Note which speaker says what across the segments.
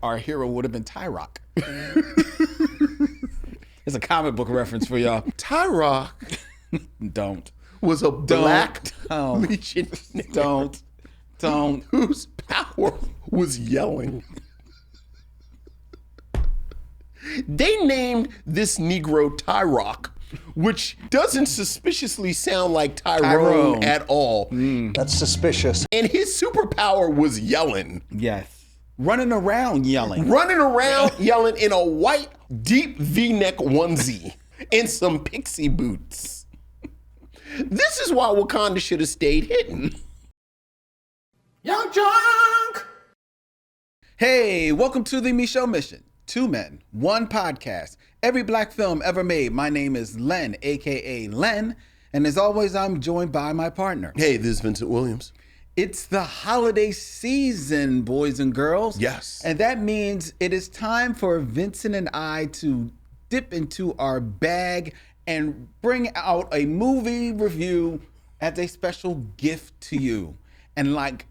Speaker 1: our hero would have been Tyrock. It's a comic book reference for y'all.
Speaker 2: Tyrock
Speaker 1: Don't.
Speaker 2: was a black
Speaker 1: Don't. Don't.
Speaker 2: whose power was yelling. They named this Negro Tyrock, which doesn't suspiciously sound like Tyrone at all.
Speaker 3: That's suspicious.
Speaker 2: And his superpower was yelling.
Speaker 1: Yes. Running around yelling.
Speaker 2: Running around yelling in a white, deep V-neck onesie and some pixie boots. This is why Wakanda should have stayed hidden.
Speaker 4: Young Junk!
Speaker 1: Hey, welcome to the Micheaux Mission. 2 men, 1 podcast. Every black film ever made. My name is Len, a.k.a. Len. And as always, I'm joined by my partner.
Speaker 2: Hey, this is Vincent Williams.
Speaker 1: It's the holiday season, boys and girls.
Speaker 2: Yes.
Speaker 1: And that means it is time for Vincent and I to dip into our bag and bring out a movie review as a special gift to you. And like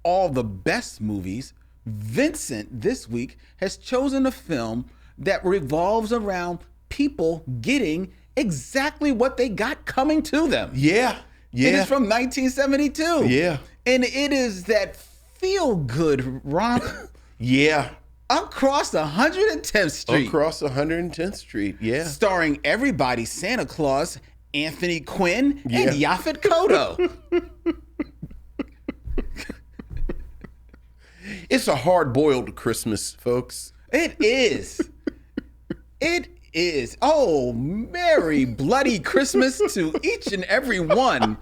Speaker 1: all the best movies, Vincent this week has chosen a film that revolves around people getting exactly what they got coming to them.
Speaker 2: Yeah.
Speaker 1: It is from 1972.
Speaker 2: Yeah.
Speaker 1: And it is that feel-good romp.
Speaker 2: Yeah.
Speaker 1: Across 110th Street.
Speaker 2: Across 110th Street, yeah.
Speaker 1: Starring everybody's Santa Claus, Anthony Quinn, and Yaphet Kotto.
Speaker 2: It's a hard-boiled Christmas, folks.
Speaker 1: It is. It is. Oh, merry bloody Christmas to each and every one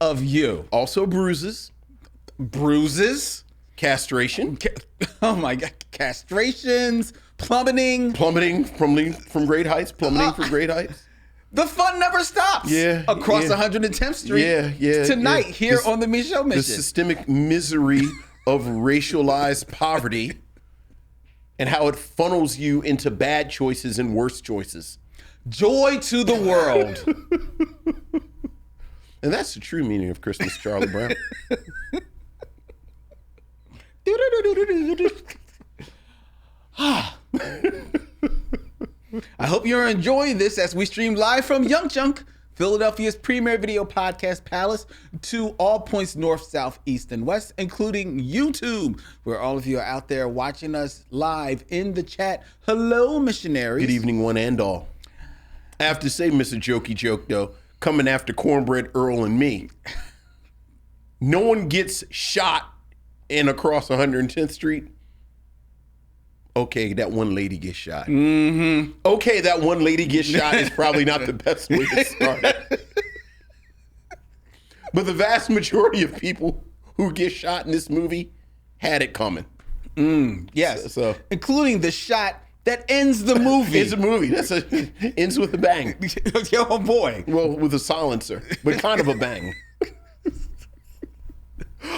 Speaker 1: of you.
Speaker 2: Also bruises.
Speaker 1: Bruises.
Speaker 2: Castration.
Speaker 1: Oh my God. Castrations. Plummeting.
Speaker 2: Plummeting from great heights. Plummeting from great heights.
Speaker 1: The fun never stops.
Speaker 2: Yeah.
Speaker 1: Across
Speaker 2: yeah.
Speaker 1: 110th Street.
Speaker 2: Yeah.
Speaker 1: Tonight here on the Micheaux Mission.
Speaker 2: The systemic misery of racialized poverty and how it funnels you into bad choices and worse choices.
Speaker 1: Joy to the world.
Speaker 2: And that's the true meaning of Christmas, Charlie Brown.
Speaker 1: I hope you're enjoying this as we stream live from Young Chunk, Philadelphia's premier video podcast palace, to all points north, south, east, and west, including YouTube, where all of you are out there watching us live in the chat. Hello, missionaries.
Speaker 2: Good evening, one and all. I have to say, Mr. Jokey Joke, though, coming after Cornbread Earl and me, no one gets shot in across 110th Street. Okay, that one lady gets shot.
Speaker 1: Mm-hmm.
Speaker 2: Okay, that one lady gets shot is probably not the best way to start it. But the vast majority of people who get shot in this movie had it coming.
Speaker 1: Yes,
Speaker 2: So
Speaker 1: including the shot that ends the movie.
Speaker 2: it's a movie. Ends with a bang.
Speaker 1: Oh boy.
Speaker 2: Well, with a silencer, but kind of a bang.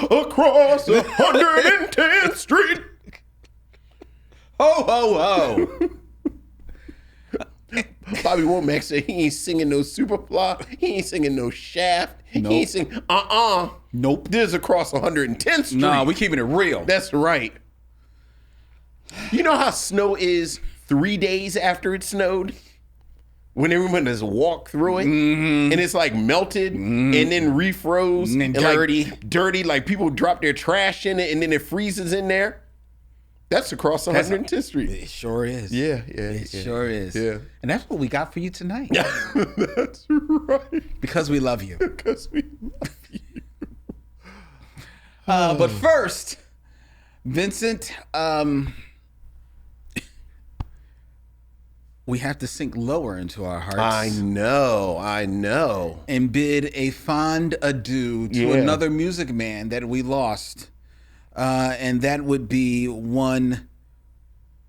Speaker 2: Across 110th Street.
Speaker 1: Ho, ho, ho.
Speaker 2: Bobby Womack said he ain't singing no Superfly. He ain't singing no Shaft.
Speaker 1: Nope.
Speaker 2: He ain't singing,
Speaker 1: Nope.
Speaker 2: This is across 110th Street.
Speaker 1: Nah, we keeping it real.
Speaker 2: That's right. You know how snow is 3 days after it snowed? When everyone has walked through it, and it's like melted, and then refroze.
Speaker 1: And dirty.
Speaker 2: Like, dirty, like people drop their trash in it, and then it freezes in there. That's across 110th Street.
Speaker 1: It sure is.
Speaker 2: Yeah.
Speaker 1: It sure is.
Speaker 2: Yeah.
Speaker 1: And that's what we got for you tonight.
Speaker 2: That's right.
Speaker 1: Because we love you.
Speaker 2: Because we love you.
Speaker 1: But first, Vincent, we have to sink lower into our hearts.
Speaker 2: I know.
Speaker 1: And bid a fond adieu to another music man that we lost. And that would be one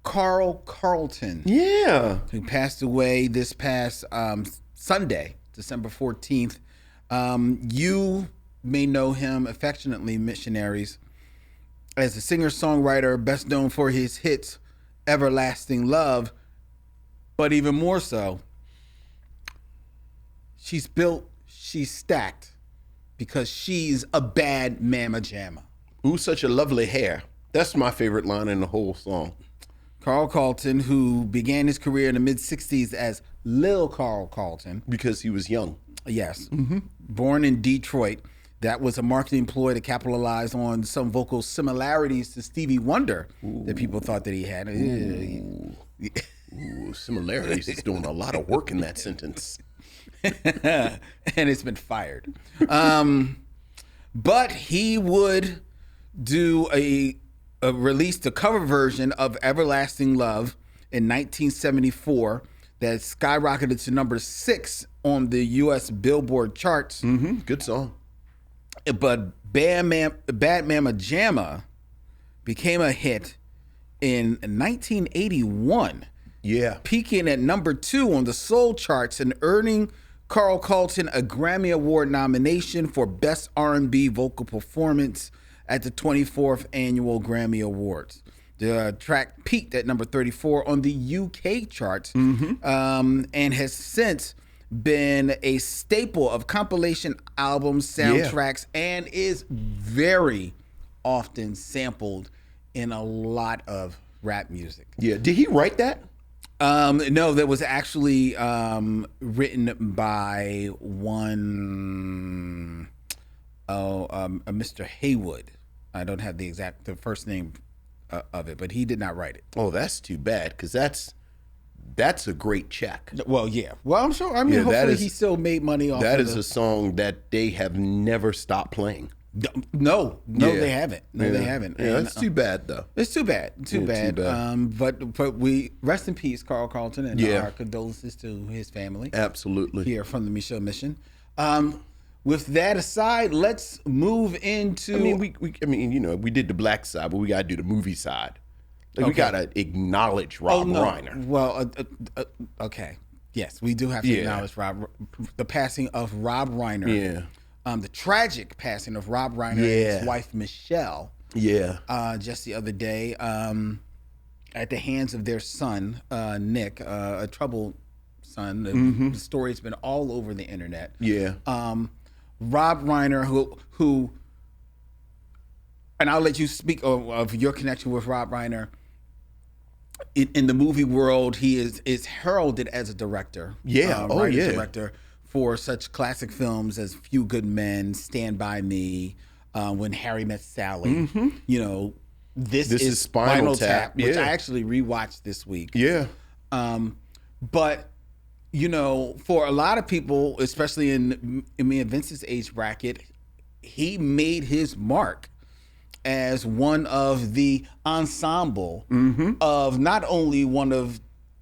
Speaker 1: Carl Carlton.
Speaker 2: Yeah.
Speaker 1: Who passed away this past Sunday, December 14th. You may know him affectionately, missionaries, as a singer-songwriter best known for his hits Everlasting Love, but even more so, she's built, she's stacked, because she's a bad Mama Jama.
Speaker 2: Ooh, such a lovely hair. That's my favorite line in the whole song.
Speaker 1: Carl Carlton, who began his career in the mid-'60s as Lil Carl Carlton.
Speaker 2: Because he was young.
Speaker 1: Yes. Born in Detroit. That was a marketing ploy to capitalize on some vocal similarities to Stevie Wonder that people thought that he had.
Speaker 2: Ooh, similarities is doing a lot of work in that sentence.
Speaker 1: And it's been fired. But he would do a release the cover version of Everlasting Love in 1974 that skyrocketed to number 6 on the U.S. Billboard charts.
Speaker 2: Good song.
Speaker 1: But Bad Mama Jama became a hit in 1981.
Speaker 2: Yeah.
Speaker 1: Peaking at number 2 on the soul charts and earning Carl Carlton a Grammy Award nomination for Best R&B Vocal Performance at the 24th Annual Grammy Awards. The track peaked at number 34 on the UK charts and has since been a staple of compilation albums, soundtracks, and is very often sampled in a lot of rap music.
Speaker 2: Yeah. Did he write that?
Speaker 1: No, that was actually written by a Mr. Haywood. I don't have the first name of it, but he did not write it.
Speaker 2: Oh, that's too bad, because that's a great check.
Speaker 1: Well, yeah. Well, I'm sure. I mean, hopefully he still made money off.
Speaker 2: That is a song that they have never stopped playing.
Speaker 1: No, they haven't. No, they haven't.
Speaker 2: Yeah,
Speaker 1: And,
Speaker 2: that's too bad, though.
Speaker 1: It's too bad. Too bad. But we rest in peace, Carl Carlton, and our condolences to his family.
Speaker 2: Absolutely.
Speaker 1: Here from the Micheaux Mission. With that aside, let's move into.
Speaker 2: I mean, we did the black side, but we got to do the movie side. Like, we got to acknowledge Rob Reiner.
Speaker 1: Well, okay. Yes, we do have to acknowledge the passing of Rob Reiner.
Speaker 2: Yeah.
Speaker 1: The tragic passing of Rob Reiner and his wife Micheaux.
Speaker 2: Yeah.
Speaker 1: Just the other day, at the hands of their son, Nick, a troubled son. The story's been all over the internet.
Speaker 2: Yeah.
Speaker 1: Rob Reiner, who, and I'll let you speak of your connection with Rob Reiner. In the movie world, he is heralded as a director.
Speaker 2: Yeah.
Speaker 1: Director for such classic films as Few Good Men, Stand By Me, When Harry Met Sally. You know, this is Spinal Tap, which I actually rewatched this week.
Speaker 2: Yeah.
Speaker 1: But, you know, for a lot of people, especially in me and Vince's age bracket, he made his mark as one of the ensemble of not only one of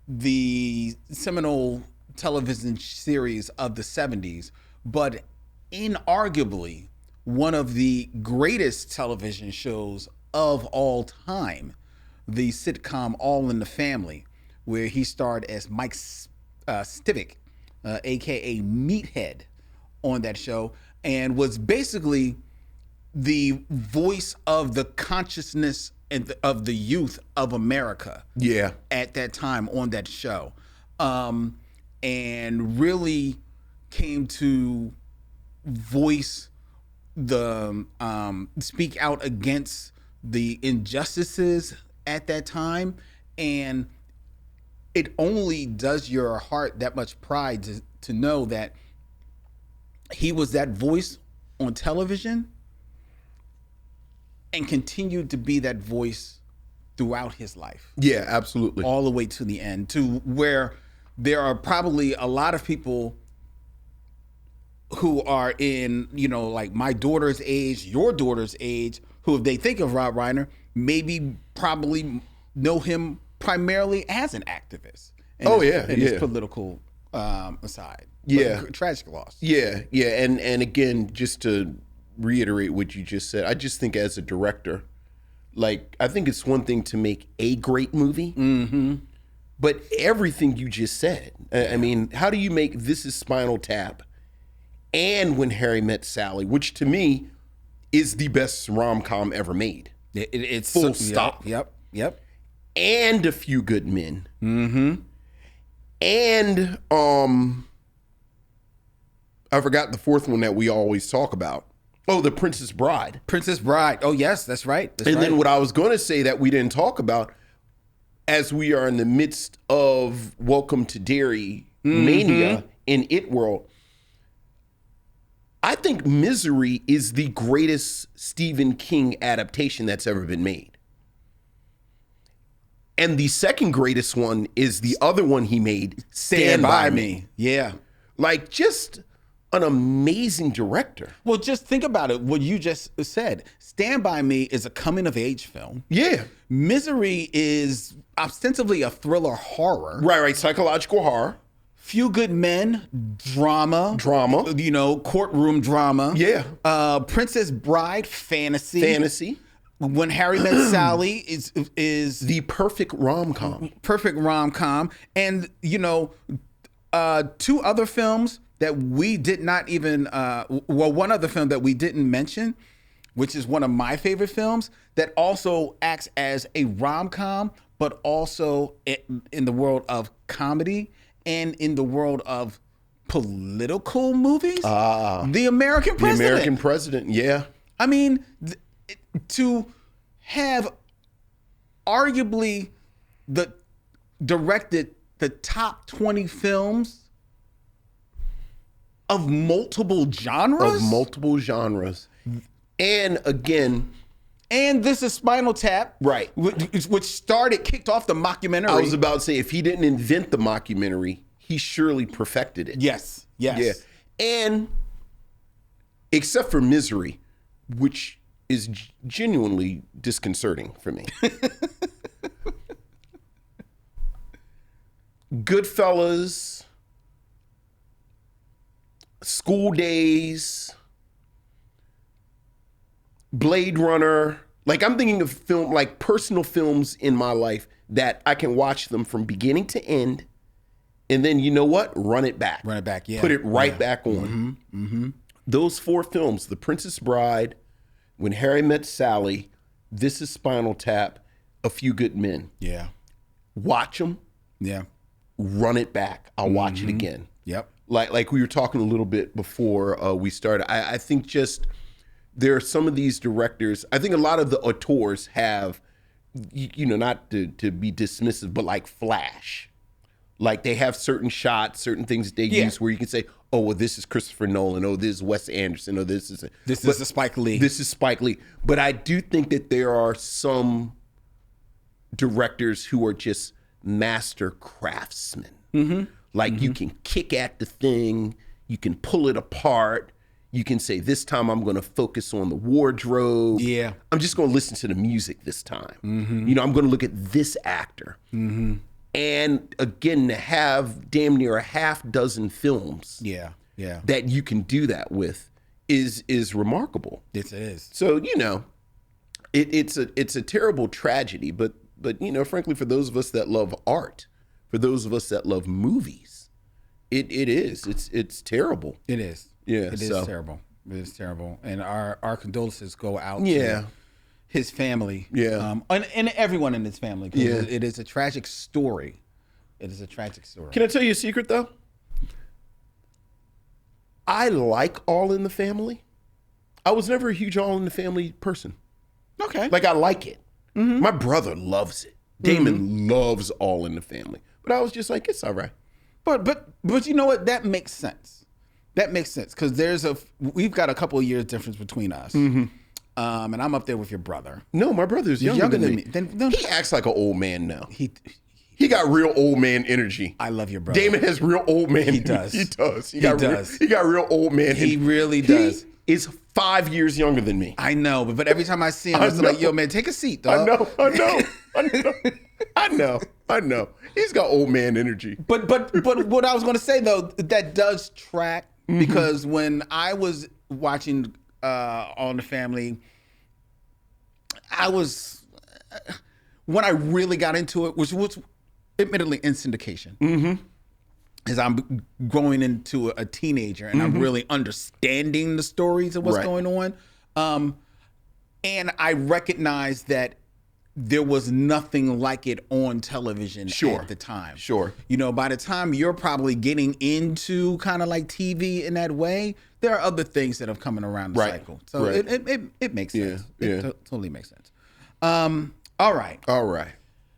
Speaker 1: the seminal television series of the 70s, but inarguably one of the greatest television shows of all time, the sitcom All in the Family, where he starred as Mike Stivic, aka Meathead, on that show, and was basically the voice of the consciousness and of the youth of America.
Speaker 2: Yeah.
Speaker 1: At that time on that show, and really came to voice the speak out against the injustices at that time, and it only does your heart that much pride to know that he was that voice on television and continued to be that voice throughout his life.
Speaker 2: Yeah, absolutely.
Speaker 1: All the way to the end, to where there are probably a lot of people who are in, you know, like my daughter's age, your daughter's age, who, if they think of Rob Reiner, probably know him primarily as an activist. And his political aside.
Speaker 2: Yeah.
Speaker 1: But tragic loss.
Speaker 2: Yeah, yeah. And again, just to reiterate what you just said, I just think as a director, like, I think it's one thing to make a great movie, but everything you just said, I mean, how do you make This Is Spinal Tap and When Harry Met Sally, which to me is the best rom-com ever made?
Speaker 1: It's
Speaker 2: full stop.
Speaker 1: Yep.
Speaker 2: And A Few Good Men. And I forgot the fourth one that we always talk about. Oh, The Princess Bride.
Speaker 1: Princess Bride. Oh, yes, that's right. That's
Speaker 2: And
Speaker 1: right.
Speaker 2: then what I was going to say that we didn't talk about, as we are in the midst of Welcome to Derry mania in It World, I think Misery is the greatest Stephen King adaptation that's ever been made. And the second greatest one is the other one he made, Stand By Me.
Speaker 1: Yeah.
Speaker 2: Like, just an amazing director.
Speaker 1: Well, just think about it. What you just said. Stand By Me is a coming-of-age film.
Speaker 2: Yeah.
Speaker 1: Misery is ostensibly a thriller horror.
Speaker 2: Right. Psychological horror.
Speaker 1: Few Good Men, drama. You know, courtroom drama.
Speaker 2: Yeah.
Speaker 1: Princess Bride, fantasy.
Speaker 2: Fantasy.
Speaker 1: When Harry Met Sally is
Speaker 2: the perfect rom-com.
Speaker 1: Perfect rom-com. And, you know, two other films that we did not even, one other film that we didn't mention, which is one of my favorite films, that also acts as a rom-com, but also in the world of comedy and in the world of political movies. The American President.
Speaker 2: The American President, yeah.
Speaker 1: I mean, to have arguably directed the top 20 films of multiple genres. And again, and this is Spinal Tap,
Speaker 2: right?
Speaker 1: Which kicked off the mockumentary.
Speaker 2: I was about to say, if he didn't invent the mockumentary, he surely perfected it.
Speaker 1: Yes.
Speaker 2: Yeah. And except for Misery, which is genuinely disconcerting for me. Goodfellas, School Days, Blade Runner. Like, I'm thinking of personal films in my life that I can watch them from beginning to end, and then, you know what? Run it back.
Speaker 1: Yeah.
Speaker 2: Put it right back on. Those four films, The Princess Bride, When Harry Met Sally, This is Spinal Tap, A Few Good Men.
Speaker 1: Yeah.
Speaker 2: Watch them.
Speaker 1: Yeah.
Speaker 2: Run it back. I'll watch it again.
Speaker 1: Yep.
Speaker 2: Like we were talking a little bit before we started. I think just there are some of these directors. I think a lot of the auteurs have, you know, not to be dismissive, but like flash. Like, they have certain shots, certain things that they use where you can say, oh, well, this is Christopher Nolan. Oh, this is Wes Anderson. Oh, this is
Speaker 1: a Spike Lee.
Speaker 2: This is Spike Lee. But I do think that there are some directors who are just master craftsmen. Like, you can kick at the thing, you can pull it apart, you can say, this time I'm going to focus on the wardrobe.
Speaker 1: Yeah.
Speaker 2: I'm just going to listen to the music this time. You know, I'm going to look at this actor. And again, to have damn near a half dozen films that you can do that with is remarkable.
Speaker 1: It is.
Speaker 2: So, you know, it's a terrible tragedy, but you know, frankly, for those of us that love art, for those of us that love movies, it is. It's terrible.
Speaker 1: It is.
Speaker 2: Yeah.
Speaker 1: It is terrible. It is terrible. And our condolences go out to his family.
Speaker 2: Yeah.
Speaker 1: And everyone in his family. It is a tragic story. It is a tragic story.
Speaker 2: Can I tell you a secret, though? I like All in the Family. I was never a huge All in the Family person.
Speaker 1: Okay.
Speaker 2: Like, I like it. My brother loves it. Damon loves All in the Family. But I was just like, it's all right.
Speaker 1: But you know what? That makes sense. That makes sense, because we've got a couple of years difference between us. And I'm up there with your brother.
Speaker 2: No, my brother's younger than me.
Speaker 1: Then
Speaker 2: he acts like an old man now. He got real old man energy.
Speaker 1: I love your brother.
Speaker 2: Damon has real old man.
Speaker 1: He does.
Speaker 2: He does.
Speaker 1: He does.
Speaker 2: He got real old man.
Speaker 1: He really does.
Speaker 2: He is 5 years younger than me.
Speaker 1: I know, but every time I see him, I'm like, yo, man, take a seat, dog.
Speaker 2: I know. He's got old man energy.
Speaker 1: But what I was going to say, though, that does track, because when I was watching All in the Family, when I really got into it, which was admittedly in syndication, as I'm growing into a teenager and I'm really understanding the stories of what's going on. And I recognize that there was nothing like it on television
Speaker 2: Sure.
Speaker 1: at the time.
Speaker 2: Sure.
Speaker 1: You know, by the time you're probably getting into kind of like TV in that way, there are other things that have coming around the
Speaker 2: Right.
Speaker 1: cycle. So
Speaker 2: Right.
Speaker 1: it makes sense.
Speaker 2: Yeah.
Speaker 1: It totally makes sense. All right.
Speaker 2: All right.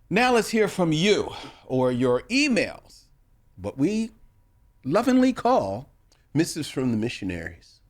Speaker 1: Now let's hear from you or your emails, what we lovingly call
Speaker 2: Missives from the Missionaries.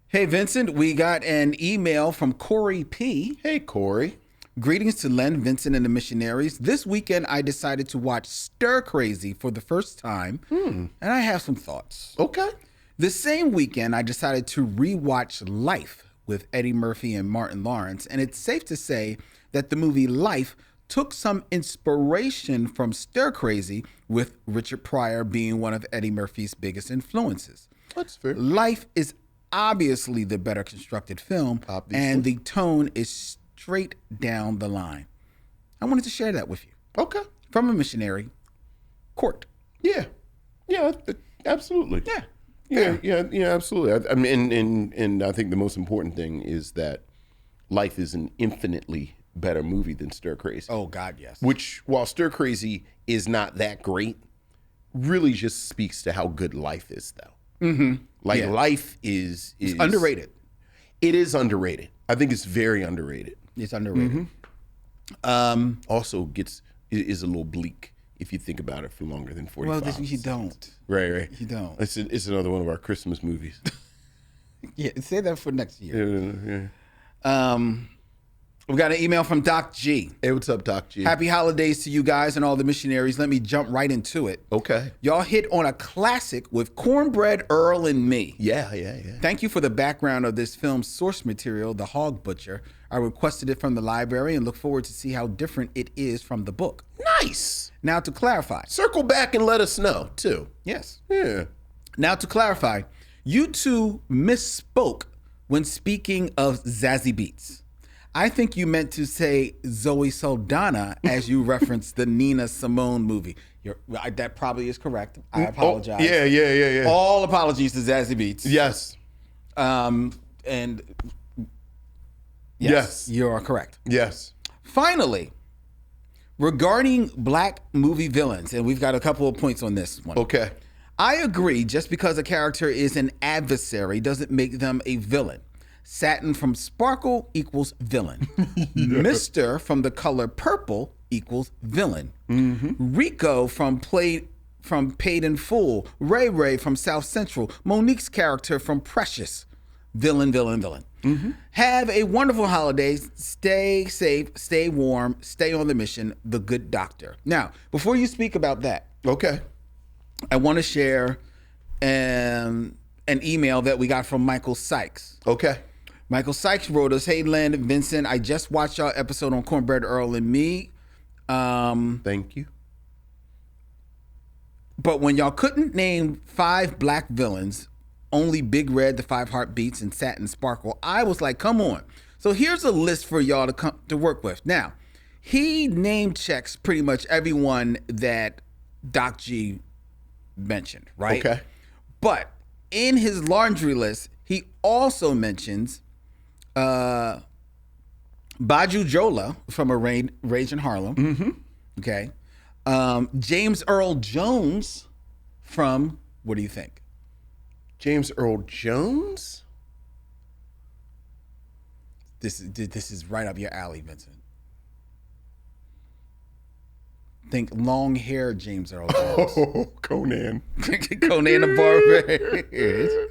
Speaker 1: Hey, Vincent, we got an email from Corey P.
Speaker 2: Hey, Corey.
Speaker 1: Greetings to Len, Vincent, and the missionaries. This weekend, I decided to watch Stir Crazy for the first time, and I have some thoughts.
Speaker 2: Okay.
Speaker 1: The same weekend, I decided to rewatch Life with Eddie Murphy and Martin Lawrence, and it's safe to say that the movie Life took some inspiration from Stir Crazy, with Richard Pryor being one of Eddie Murphy's biggest influences.
Speaker 2: That's fair.
Speaker 1: Life is obviously the better constructed film,
Speaker 2: Obviously.
Speaker 1: and the tone is straight down the line. I wanted to share that with you.
Speaker 2: Okay.
Speaker 1: From a missionary, Court.
Speaker 2: Yeah. Yeah, absolutely. Yeah, absolutely. I mean, and I think the most important thing is that Life is an infinitely better movie than Stir Crazy.
Speaker 1: Oh, God, yes.
Speaker 2: Which, while Stir Crazy is not that great, really just speaks to how good Life is, though. Like,
Speaker 1: Yeah.
Speaker 2: Life is
Speaker 1: Underrated.
Speaker 2: It is underrated. I think it's very underrated.
Speaker 1: It's underrated.
Speaker 2: Also is a little bleak if you think about it for longer than 45
Speaker 1: Well, you
Speaker 2: seconds.
Speaker 1: don't.
Speaker 2: Right.
Speaker 1: You don't.
Speaker 2: It's another one of our Christmas movies.
Speaker 1: Yeah, say that for next year.
Speaker 2: Yeah.
Speaker 1: We got an email from Doc G.
Speaker 2: Hey, what's up, Doc G?
Speaker 1: Happy holidays to you guys and all the missionaries. Let me jump right into it.
Speaker 2: Okay.
Speaker 1: Y'all hit on a classic with Cornbread Earl and Me.
Speaker 2: Yeah.
Speaker 1: Thank you for the background of this film's source material, The Hog Butcher. I requested it from the library and look forward to see how different it is from the book.
Speaker 2: Nice.
Speaker 1: Now to clarify.
Speaker 2: Circle back and let us know, too.
Speaker 1: Yes.
Speaker 2: Yeah.
Speaker 1: Now to clarify, you two misspoke when speaking of Zazie Beetz. I think you meant to say Zoe Saldana as you referenced the Nina Simone movie. That probably is correct. I apologize.
Speaker 2: Yeah.
Speaker 1: All apologies to Zazie Beetz.
Speaker 2: Yes.
Speaker 1: And
Speaker 2: Yes.
Speaker 1: you are correct.
Speaker 2: Yes.
Speaker 1: Finally, regarding black movie villains, and we've got a couple of points on this one.
Speaker 2: Okay.
Speaker 1: I agree, just because a character is an adversary doesn't make them a villain. Satin from Sparkle equals villain. Mr. from The Color Purple equals villain. Rico from Paid in Full. Ray Ray from South Central. Monique's character from Precious. Villain. Have a wonderful holiday. Stay safe, stay warm, stay on the mission. The Good Doctor. Now, before you speak about that,
Speaker 2: Okay.
Speaker 1: I want to share an email that we got from Michael Sykes.
Speaker 2: Okay.
Speaker 1: Michael Sykes wrote us, "Hey, Len, Vincent, I just watched y'all episode on Cornbread Earl and Me.
Speaker 2: Thank you.
Speaker 1: But when y'all couldn't name 5 black villains, only Big Red, the 5 Heartbeats, and Satin Sparkle, I was like, come on. So here's a list for y'all to work with. Now, he name checks pretty much everyone that Doc G mentioned, right?
Speaker 2: Okay.
Speaker 1: But in his laundry list, he also mentions Baju Jola from A Rage in Harlem. Okay. James Earl Jones from, what do you think?
Speaker 2: James Earl Jones?
Speaker 1: This is right up your alley, Vincent. Think long hair James Earl Jones.
Speaker 2: Oh, Conan.
Speaker 1: Conan the Barbarian.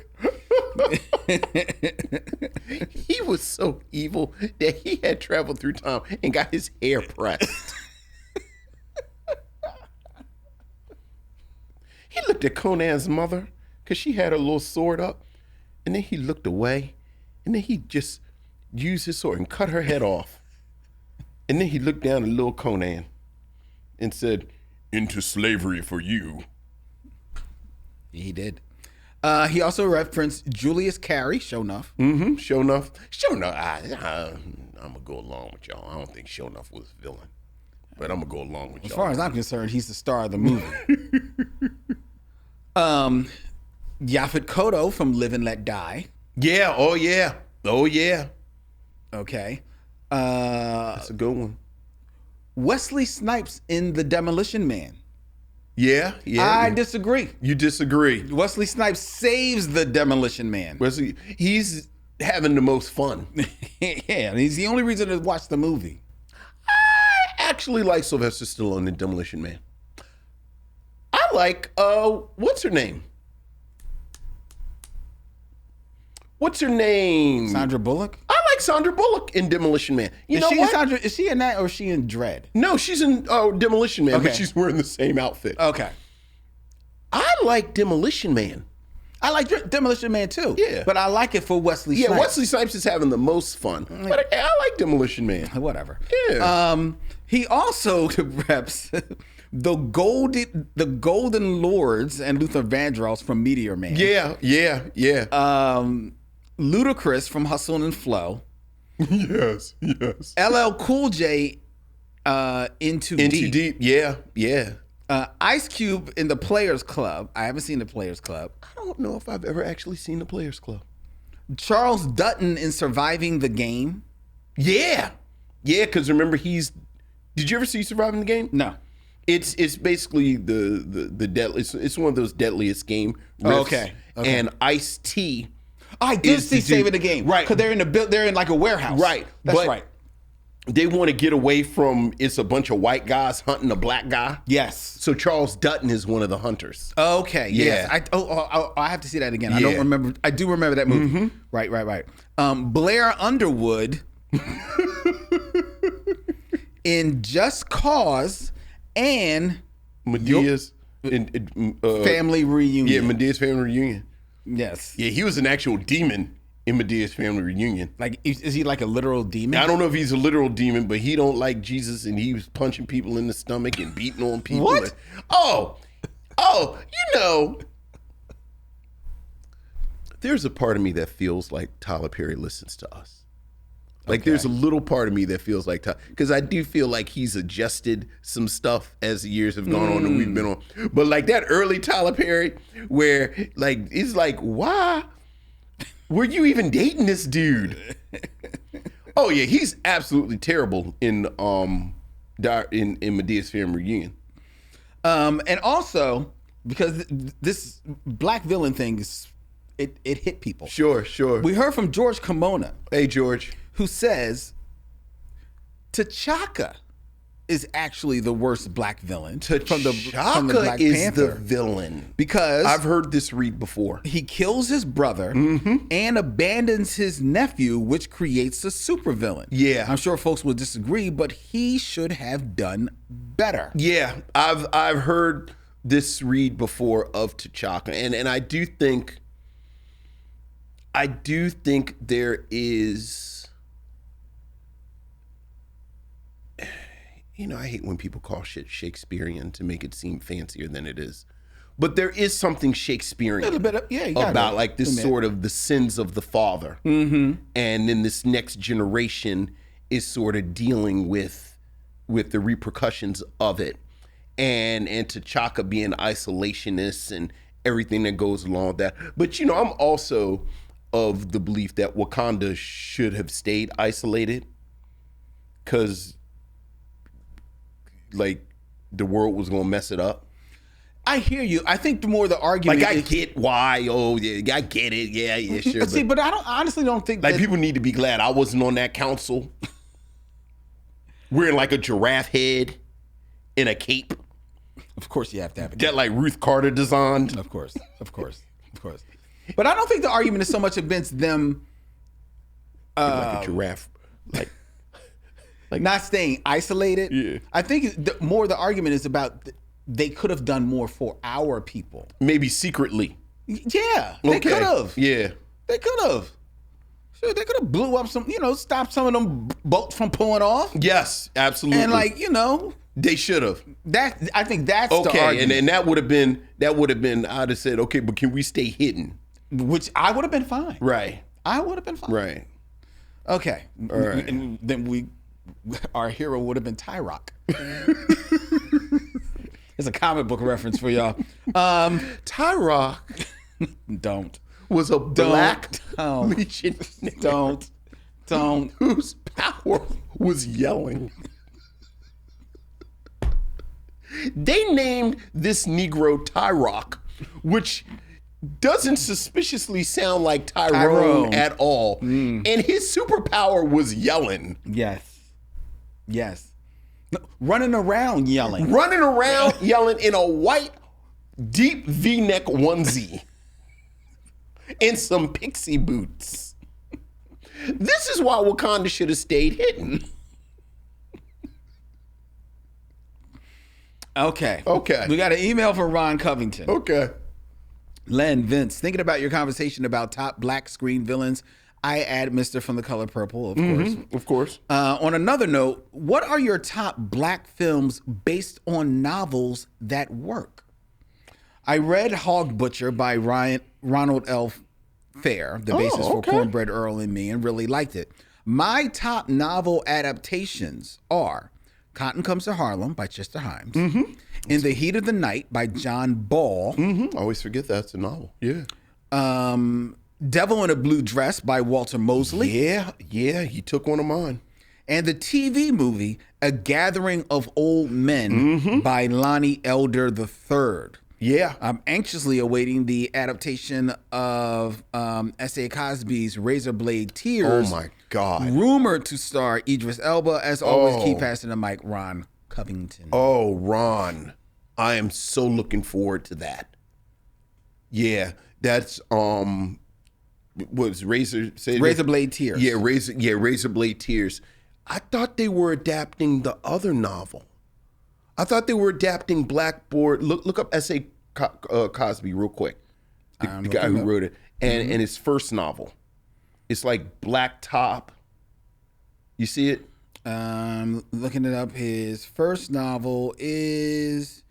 Speaker 2: He was so evil that he had traveled through time and got his hair pressed. He looked at Conan's mother because she had a little sword up, and then he looked away, and then he just used his sword and cut her head off. And then he looked down at little Conan and said, "Into slavery for you."
Speaker 1: He did. He also referenced Julius Carey, sure enough.
Speaker 2: Mm-hmm. Sure enough. I'm gonna go along with y'all. I don't think Sure enough was a villain, but I'm gonna go along with y'all.
Speaker 1: As far as I'm concerned, he's the star of the movie. Yaphet Kotto from Live and Let Die.
Speaker 2: Yeah. Oh yeah. Oh yeah.
Speaker 1: Okay.
Speaker 2: That's a good one.
Speaker 1: Wesley Snipes in The Demolition Man.
Speaker 2: Yeah. Yeah.
Speaker 1: I disagree.
Speaker 2: You disagree.
Speaker 1: Wesley Snipes saves The Demolition Man.
Speaker 2: Wesley, he's having the most fun.
Speaker 1: Yeah, and he's the only reason to watch the movie.
Speaker 2: I actually like Sylvester Stallone in Demolition Man. I like what's her name? What's her name?
Speaker 1: Sandra Bullock?
Speaker 2: I like Sandra Bullock in Demolition Man. You know
Speaker 1: she
Speaker 2: what?
Speaker 1: Is she in that or is she in Dread?
Speaker 2: No, she's in Demolition Man,
Speaker 1: Okay.
Speaker 2: but she's wearing the same outfit.
Speaker 1: Okay.
Speaker 2: I like Demolition Man.
Speaker 1: I like Demolition Man too.
Speaker 2: Yeah.
Speaker 1: But I like it for Wesley Snipes.
Speaker 2: Yeah, Wesley Snipes is having the most fun. But I like Demolition Man.
Speaker 1: Whatever.
Speaker 2: Yeah.
Speaker 1: He also reps the Golden Lords and Luther Vandross from Meteor Man.
Speaker 2: Yeah.
Speaker 1: Ludacris from Hustle and Flow.
Speaker 2: Yes.
Speaker 1: LL Cool J Into Deep.
Speaker 2: Yeah.
Speaker 1: Ice Cube in The Players Club. I haven't seen The Players Club.
Speaker 2: I don't know if I've ever actually seen the Players Club.
Speaker 1: Charles Dutton in Surviving the Game.
Speaker 2: Yeah, because remember did you ever see Surviving the Game?
Speaker 1: No.
Speaker 2: It's basically the deadly. It's one of those deadliest game riffs.
Speaker 1: Okay.
Speaker 2: And Ice-T.
Speaker 1: I did
Speaker 2: is
Speaker 1: see
Speaker 2: the dude-
Speaker 1: Saving the Game.
Speaker 2: Right.
Speaker 1: Because they're in like a warehouse.
Speaker 2: Right.
Speaker 1: That's
Speaker 2: But
Speaker 1: right.
Speaker 2: They want to get away from it's a bunch of white guys hunting a black guy.
Speaker 1: Yes.
Speaker 2: So Charles Dutton is one of the hunters.
Speaker 1: Okay.
Speaker 2: Yeah.
Speaker 1: Yes. I have to see that again. I
Speaker 2: Yeah.
Speaker 1: don't remember. I do remember that movie. Right. Blair Underwood in Just Cause and
Speaker 2: Medea's
Speaker 1: Family Reunion.
Speaker 2: Yeah, Medea's Family Reunion.
Speaker 1: Yes.
Speaker 2: Yeah, he was an actual demon in Medea's Family Reunion.
Speaker 1: Like, is he like a literal demon?
Speaker 2: I don't know if he's a literal demon, but he don't like Jesus, and he was punching people in the stomach and beating on people.
Speaker 1: What?
Speaker 2: There's a part of me that feels like Tyler Perry listens to us. Like, there's a little part of me that feels like because I do feel like he's adjusted some stuff as the years have gone on and we've been on. But like that early Tyler Perry, where like it's like, why were you even dating this dude? Oh yeah, he's absolutely terrible in Medea's Family Reunion.
Speaker 1: And also because this black villain thing it hit people.
Speaker 2: Sure.
Speaker 1: We heard from George Kimona,
Speaker 2: Hey George.
Speaker 1: who says T'Chaka is actually the worst black villain from the Black
Speaker 2: is
Speaker 1: Panther.
Speaker 2: the villain.
Speaker 1: Because
Speaker 2: I've heard this read before.
Speaker 1: he kills his brother and abandons his nephew, which creates a supervillain.
Speaker 2: Yeah.
Speaker 1: I'm sure folks will disagree, but he should have done better.
Speaker 2: Yeah, I've heard this read before of T'Chaka, and I do think there is. You know, I hate when people call shit Shakespearean to make it seem fancier than it is. But there is something Shakespearean
Speaker 1: A little bit of, yeah, you gotta
Speaker 2: about like this
Speaker 1: admit.
Speaker 2: sort of the sins of the father. Mm-hmm. And then this next generation is sort of dealing with the repercussions of it. And T'Chaka being isolationist and everything that goes along with that. But, you know, I'm also of the belief that Wakanda should have stayed isolated because like the world was gonna mess it up.
Speaker 1: I hear you. I think the more the argument,
Speaker 2: Like I get why. Oh yeah, I get it. Yeah, sure.
Speaker 1: See, but I honestly don't think
Speaker 2: like
Speaker 1: that,
Speaker 2: people need to be glad I wasn't on that council. Wearing like a giraffe head in a cape
Speaker 1: Of course, you have to have it.
Speaker 2: that like Ruth Carter designed.
Speaker 1: Of course. But I don't think the argument is so much against them
Speaker 2: Like a giraffe, like
Speaker 1: not staying isolated.
Speaker 2: Yeah.
Speaker 1: I think more the argument is about they could have done more for our people.
Speaker 2: maybe secretly.
Speaker 1: Yeah, they
Speaker 2: Okay.
Speaker 1: could have.
Speaker 2: Yeah.
Speaker 1: They could have. Sure, they could have blew up some, stopped some of them boats from pulling off.
Speaker 2: Yes, absolutely.
Speaker 1: And
Speaker 2: they should have.
Speaker 1: I think that's the
Speaker 2: Okay,
Speaker 1: argument.
Speaker 2: and that would have been. I'd have said, okay, but can we stay hidden?
Speaker 1: Which I would have been fine.
Speaker 2: Right.
Speaker 1: I would have been fine.
Speaker 2: Right.
Speaker 1: Okay.
Speaker 2: All right.
Speaker 1: And then our hero would have been Tyrock. It's a comic book reference for y'all.
Speaker 2: Tyrock
Speaker 1: Don't.
Speaker 2: was a black legionary.
Speaker 1: Don't.
Speaker 2: Whose power was yelling. They named this Negro Tyrock, which doesn't suspiciously sound like Tyrone at all. And his superpower was yelling.
Speaker 1: Yes. Running around yelling.
Speaker 2: Running around yelling in a white, deep V-neck onesie. And some pixie boots. This is why Wakanda should have stayed hidden.
Speaker 1: Okay.
Speaker 2: Okay.
Speaker 1: We got an email from Ron Covington.
Speaker 2: Okay.
Speaker 1: Len, Vince, thinking about your conversation about top black screen villains, I add Mr. from The Color Purple, of course.
Speaker 2: Of course.
Speaker 1: On another note, what are your top black films based on novels that work? I read Hog Butcher by Ronald L. Fair, the basis for Cornbread Earl and Me, and really liked it. My top novel adaptations are Cotton Comes to Harlem by Chester Himes, In the Heat of the Night by John Ball,
Speaker 2: I always forget that's a novel. Yeah.
Speaker 1: Devil in a Blue Dress by Walter Mosley,
Speaker 2: Yeah, he took one of mine.
Speaker 1: and the TV movie A Gathering of Old Men by Lonnie Elder III.
Speaker 2: Yeah.
Speaker 1: I'm anxiously awaiting the adaptation of S.A. Cosby's Razorblade Tears.
Speaker 2: Oh my God.
Speaker 1: Rumored to star Idris Elba. As always, keep passing the mic, Ron Covington.
Speaker 2: Oh, Ron. I am so looking forward to that. Yeah. That's was
Speaker 1: Razorblade Tears.
Speaker 2: Yeah, Razorblade Tears. I thought they were adapting the other novel. I thought they were adapting Blackboard. Look up S.A. Cosby real quick. The guy who wrote it. And his first novel. It's like Blacktop. You see it?
Speaker 1: Looking it up, his first novel is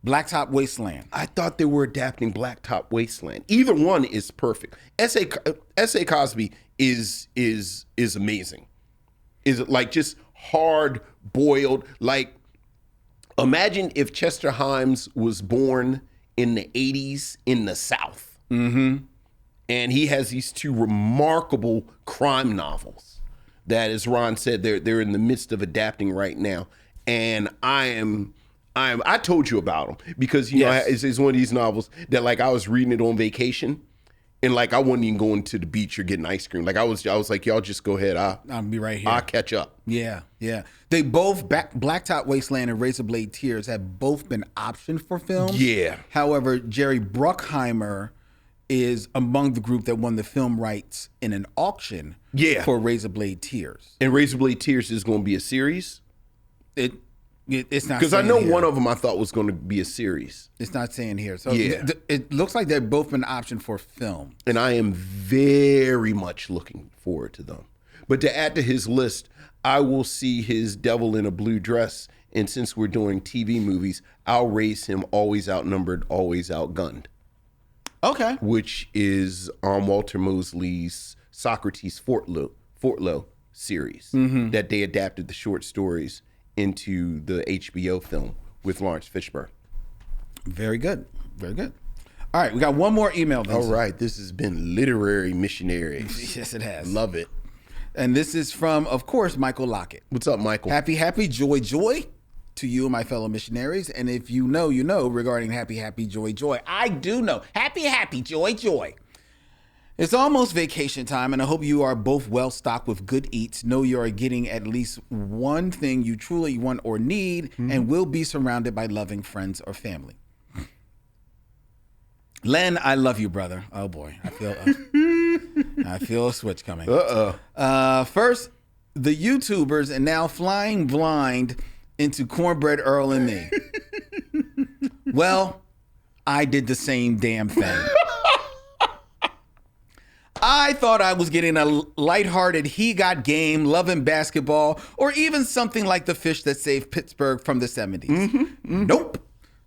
Speaker 1: Blacktop Wasteland.
Speaker 2: I thought they were adapting Blacktop Wasteland. Either one is perfect. S.A. Cosby is amazing. Is it like just hard boiled? Like, imagine if Chester Himes was born in the 80s in the South. And he has these two remarkable crime novels that, as Ron said, they're in the midst of adapting right now. And I told you about them because you know it's one of these novels that, like, I was reading it on vacation, and like I wasn't even going to the beach or getting ice cream. Like I was like, y'all just go ahead.
Speaker 1: I'll be right here.
Speaker 2: I'll catch up.
Speaker 1: Yeah. They both Blacktop Wasteland and Razorblade Tears have both been optioned for films.
Speaker 2: Yeah.
Speaker 1: However, Jerry Bruckheimer is among the group that won the film rights in an auction. For Razorblade Tears.
Speaker 2: And Razorblade Tears is going to be a series.
Speaker 1: It's not,
Speaker 2: because I know one of them I thought was going to be a series.
Speaker 1: It's not saying here. So it looks like they've both been optioned for film.
Speaker 2: And I am very much looking forward to them. But to add to his list, I will see his Devil in a Blue Dress. And since we're doing TV movies, I'll raise him Always Outnumbered, Always Outgunned.
Speaker 1: Okay.
Speaker 2: Which is Walter Mosley's Socrates Fortlow series that they adapted the short stories into the HBO film with Lawrence Fishburne.
Speaker 1: Very good. Very good. All right, we got one more email, Vincent.
Speaker 2: All right, this has been Literary Missionaries.
Speaker 1: Yes, it has.
Speaker 2: Love it.
Speaker 1: And this is from, of course, Michael Lockett.
Speaker 2: What's up, Michael?
Speaker 1: Happy, joy to you and my fellow missionaries. And if you know, you know regarding happy, joy. I do know. Happy, joy. It's almost vacation time, and I hope you are both well stocked with good eats. Know you are getting at least one thing you truly want or need, and will be surrounded by loving friends or family. Len, I love you, brother. Oh boy, I feel a switch coming. First, the YouTubers, and now flying blind into Cornbread Earl and Me. Well, I did the same damn thing. I I thought I was getting a lighthearted He Got Game, Loving Basketball, or even something like The Fish That Saved Pittsburgh from the 70s. Nope.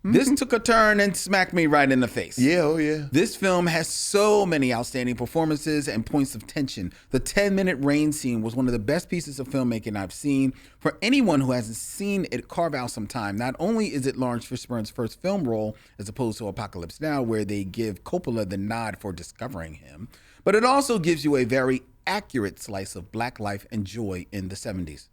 Speaker 1: This took a turn and smacked me right in the face.
Speaker 2: Yeah, oh yeah.
Speaker 1: This film has so many outstanding performances and points of tension. The 10-minute rain scene was one of the best pieces of filmmaking I've seen. For anyone who hasn't seen it carve out some time, not only is it Lawrence Fishburne's first film role, as opposed to Apocalypse Now, where they give Coppola the nod for discovering him, but it also gives you a very accurate slice of black life and joy in the 70s.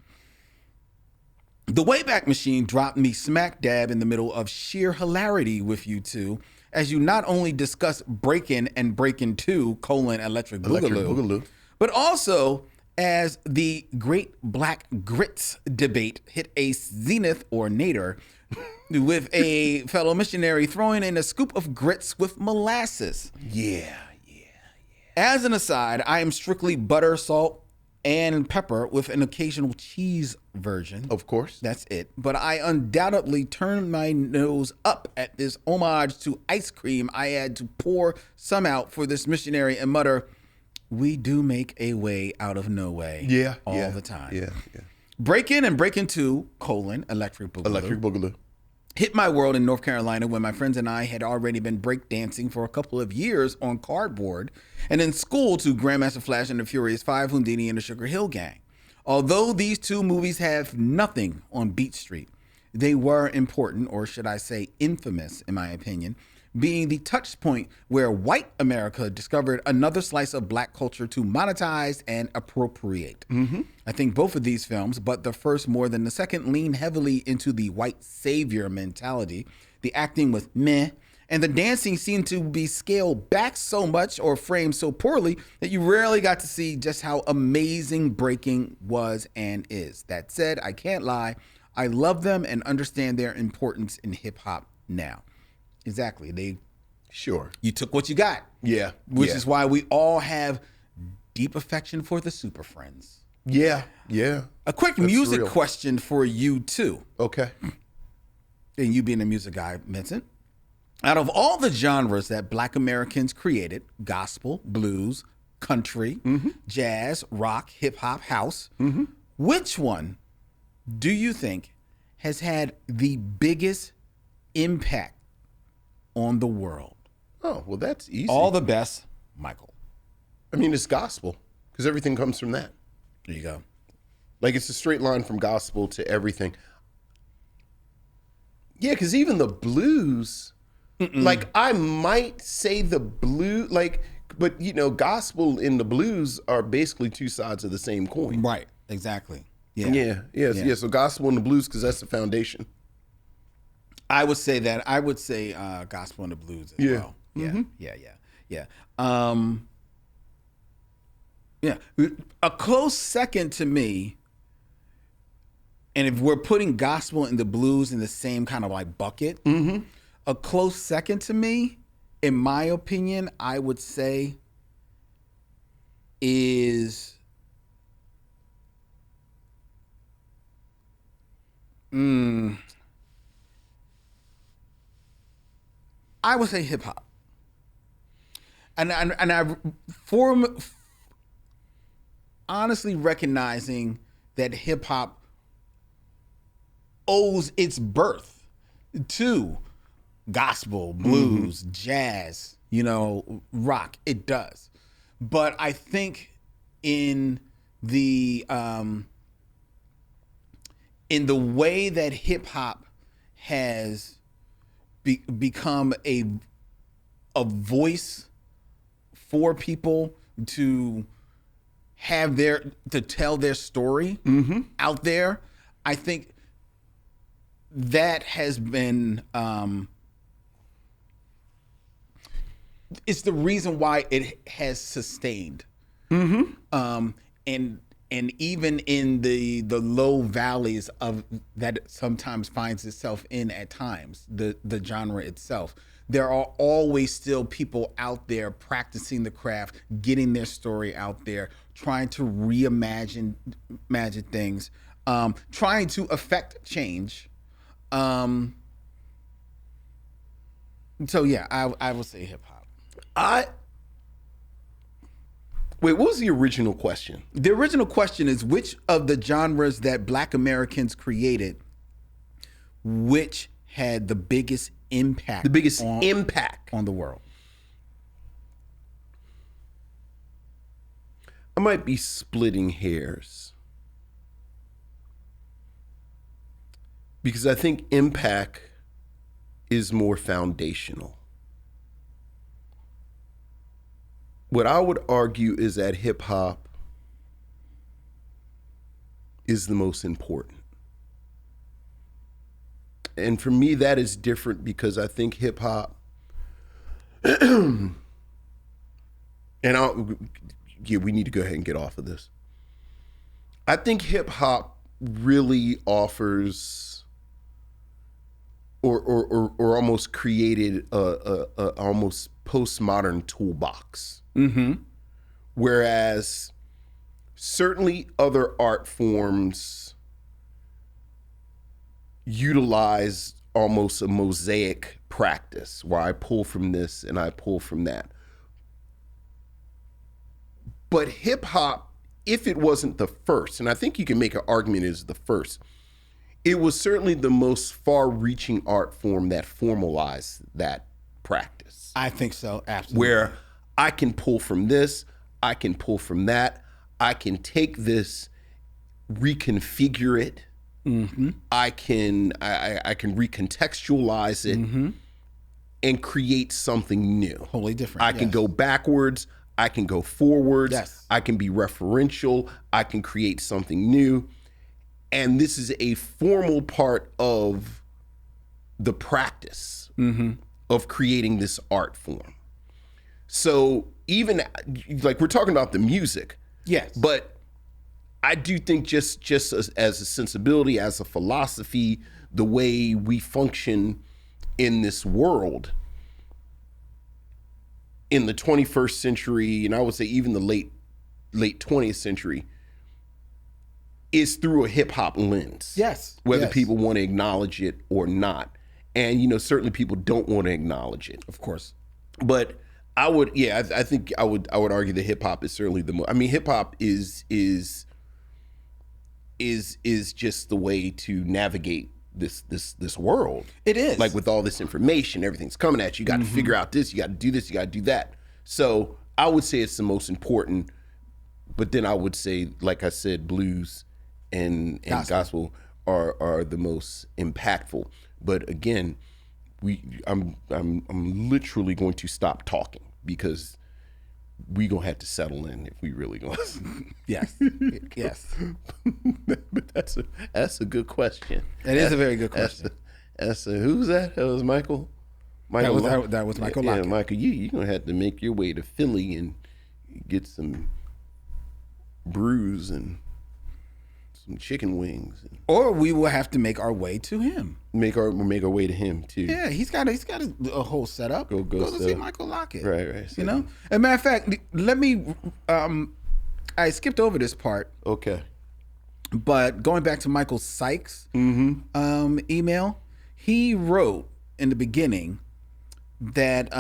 Speaker 1: The Wayback Machine dropped me smack dab in the middle of sheer hilarity with you two, as you not only discuss Breakin' and Breakin' 2, Electric Boogaloo, but also as the great black grits debate hit a zenith or nadir with a fellow missionary throwing in a scoop of grits with molasses.
Speaker 2: Yeah.
Speaker 1: As an aside, I am strictly butter, salt, and pepper with an occasional cheese version.
Speaker 2: Of course.
Speaker 1: That's it. But I undoubtedly turned my nose up at this homage to ice cream I had to pour some out for this missionary and mutter, we do make a way out of no way.
Speaker 2: Yeah.
Speaker 1: All the time.
Speaker 2: Yeah.
Speaker 1: Breakin' and Breakin' 2, Electric Boogaloo. Hit my world in North Carolina when my friends and I had already been breakdancing for a couple of years on cardboard, and in school to Grandmaster Flash and the Furious 5, Houdini and the Sugar Hill Gang. Although these two movies have nothing on Beat Street, they were important, or should I say infamous, in my opinion, being the touch point where white America discovered another slice of black culture to monetize and appropriate. I think both of these films, but the first more than the second, lean heavily into the white savior mentality. The acting was meh, and the dancing seemed to be scaled back so much or framed so poorly that you rarely got to see just how amazing breaking was and is. That said, I can't lie, I love them and understand their importance in hip hop now. Exactly. You took what you got.
Speaker 2: Yeah.
Speaker 1: Which is why we all have deep affection for the Super Friends.
Speaker 2: Yeah.
Speaker 1: A quick music question for you too.
Speaker 2: Okay.
Speaker 1: And you being a music guy, Vincent. Out of all the genres that black Americans created, gospel, blues, country, jazz, rock, hip hop, house, which one do you think has had the biggest impact on the world?
Speaker 2: Oh, well, that's easy.
Speaker 1: All the best, Michael.
Speaker 2: I mean, it's gospel because everything comes from that.
Speaker 1: There you go.
Speaker 2: Like, it's a straight line from gospel to everything. Yeah, because even the blues, like, I might say the blues, like, but, you know, gospel and the blues are basically two sides of the same coin.
Speaker 1: Right, exactly.
Speaker 2: Yeah. So gospel and the blues, because that's the foundation.
Speaker 1: I would say that. I would say gospel and the blues as well. Yeah. A close second to me, and if we're putting gospel and the blues in the same kind of like bucket, a close second to me, in my opinion, I would say is I would say hip hop, and I honestly recognizing that hip hop owes its birth to gospel, blues, jazz, rock. It does, but I think in the way that hip hop has become a voice for people to have to tell their story out there, I think that has been it's the reason why it has sustained. And even in the low valleys of that it sometimes finds itself in at times, the genre itself, there are always still people out there practicing the craft, getting their story out there, trying to reimagine things, trying to affect change. So yeah, I would say hip hop.
Speaker 2: Wait, what was the original question?
Speaker 1: The original question is, which of the genres that Black Americans created, which had the biggest impact?
Speaker 2: The biggest impact
Speaker 1: on the world.
Speaker 2: I might be splitting hairs. Because I think impact is more foundational. What I would argue is that hip hop is the most important. And for me, that is different because I think hip hop, and we need to go ahead and get off of this. I think hip hop really offers, or almost created a almost postmodern toolbox.
Speaker 1: Mm-hmm.
Speaker 2: Whereas certainly other art forms utilize almost a mosaic practice where I pull from this and I pull from that. But hip hop, if it wasn't the first, and I think you can make an argument it is the first, it was certainly the most far-reaching art form that formalized that practice.
Speaker 1: I think so, absolutely.
Speaker 2: Where I can pull from this, I can pull from that, I can take this, reconfigure it,
Speaker 1: mm-hmm.
Speaker 2: I can recontextualize it,
Speaker 1: mm-hmm.
Speaker 2: and create something new.
Speaker 1: Wholly different.
Speaker 2: I can go backwards, I can go forwards,
Speaker 1: yes.
Speaker 2: I can be referential, I can create something new. And this is a formal part of the practice
Speaker 1: mm-hmm.
Speaker 2: of creating this art form. So even like we're talking about the music,
Speaker 1: yes,
Speaker 2: but I do think just as a sensibility, as a philosophy, the way we function in this world in the 21st century, and I would say even the late 20th century, is through a hip hop lens.
Speaker 1: Yes.
Speaker 2: Whether
Speaker 1: yes.
Speaker 2: people want to acknowledge it or not. And, certainly people don't want to acknowledge it.
Speaker 1: Of course.
Speaker 2: But I would, I think I would argue that hip hop is certainly the most, I mean, hip hop is just the way to navigate this world.
Speaker 1: It is.
Speaker 2: Like with all this information, everything's coming at you. You got to
Speaker 1: mm-hmm.
Speaker 2: figure out this, you got to do this, you got to do that. So I would say it's the most important, but then I would say, like I said, blues and gospel are the most impactful. But again, I'm literally going to stop talking because we gonna have to settle in if we really gonna.
Speaker 1: Yes, yes.
Speaker 2: But that's a good question.
Speaker 1: It is a very good question.
Speaker 2: That's who's that? That was Michael.
Speaker 1: That was Michael Lockett.
Speaker 2: Yeah, Michael, you're gonna have to make your way to Philly and get some brews and some chicken wings,
Speaker 1: or we will have to make our way to him.
Speaker 2: Make our way to him too.
Speaker 1: Yeah, he's got a whole setup. Go to see Michael Lockett.
Speaker 2: Right.
Speaker 1: So, As a matter of fact, let me. I skipped over this part.
Speaker 2: Okay.
Speaker 1: But going back to Michael Sykes'
Speaker 2: mm-hmm.
Speaker 1: Email, he wrote in the beginning that,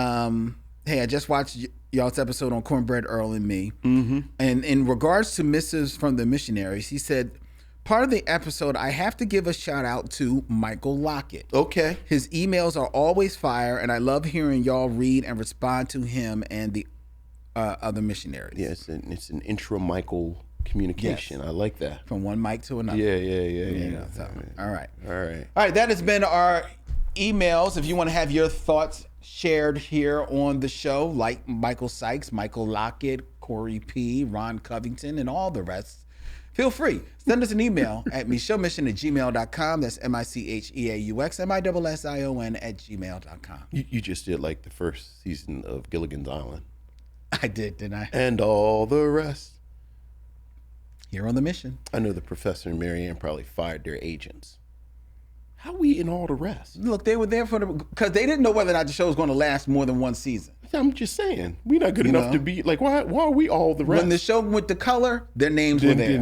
Speaker 1: hey, I just watched y'all's episode on Cornbread Earl and me.
Speaker 2: Mm-hmm.
Speaker 1: And in regards to missives from the missionaries, he said, part of the episode, I have to give a shout out to Michael Lockett.
Speaker 2: Okay.
Speaker 1: His emails are always fire, and I love hearing y'all read and respond to him and the other missionaries.
Speaker 2: Yeah, it's an intra-Michael communication. Yes. I like that.
Speaker 1: From one mic to another.
Speaker 2: Yeah.
Speaker 1: So, all right. That has been our emails. If you want to have your thoughts shared here on the show, like Michael Sykes, Michael Lockett, Corey P., Ron Covington, and all the rest, feel free. Send us an email at micheauxmission@gmail.com. That's MICHEAUX, MISSION@gmail.com.
Speaker 2: You just did like the first season of Gilligan's Island.
Speaker 1: I did, didn't I?
Speaker 2: And all the rest.
Speaker 1: Here on the mission.
Speaker 2: I know the professor and Marianne probably fired their agents. How we in all the rest?
Speaker 1: Look, they were there because they didn't know whether or not the show was going to last more than one season.
Speaker 2: I'm just saying, we're not good enough to be like. Why are we all the rest?
Speaker 1: When the show went to color, their names were there.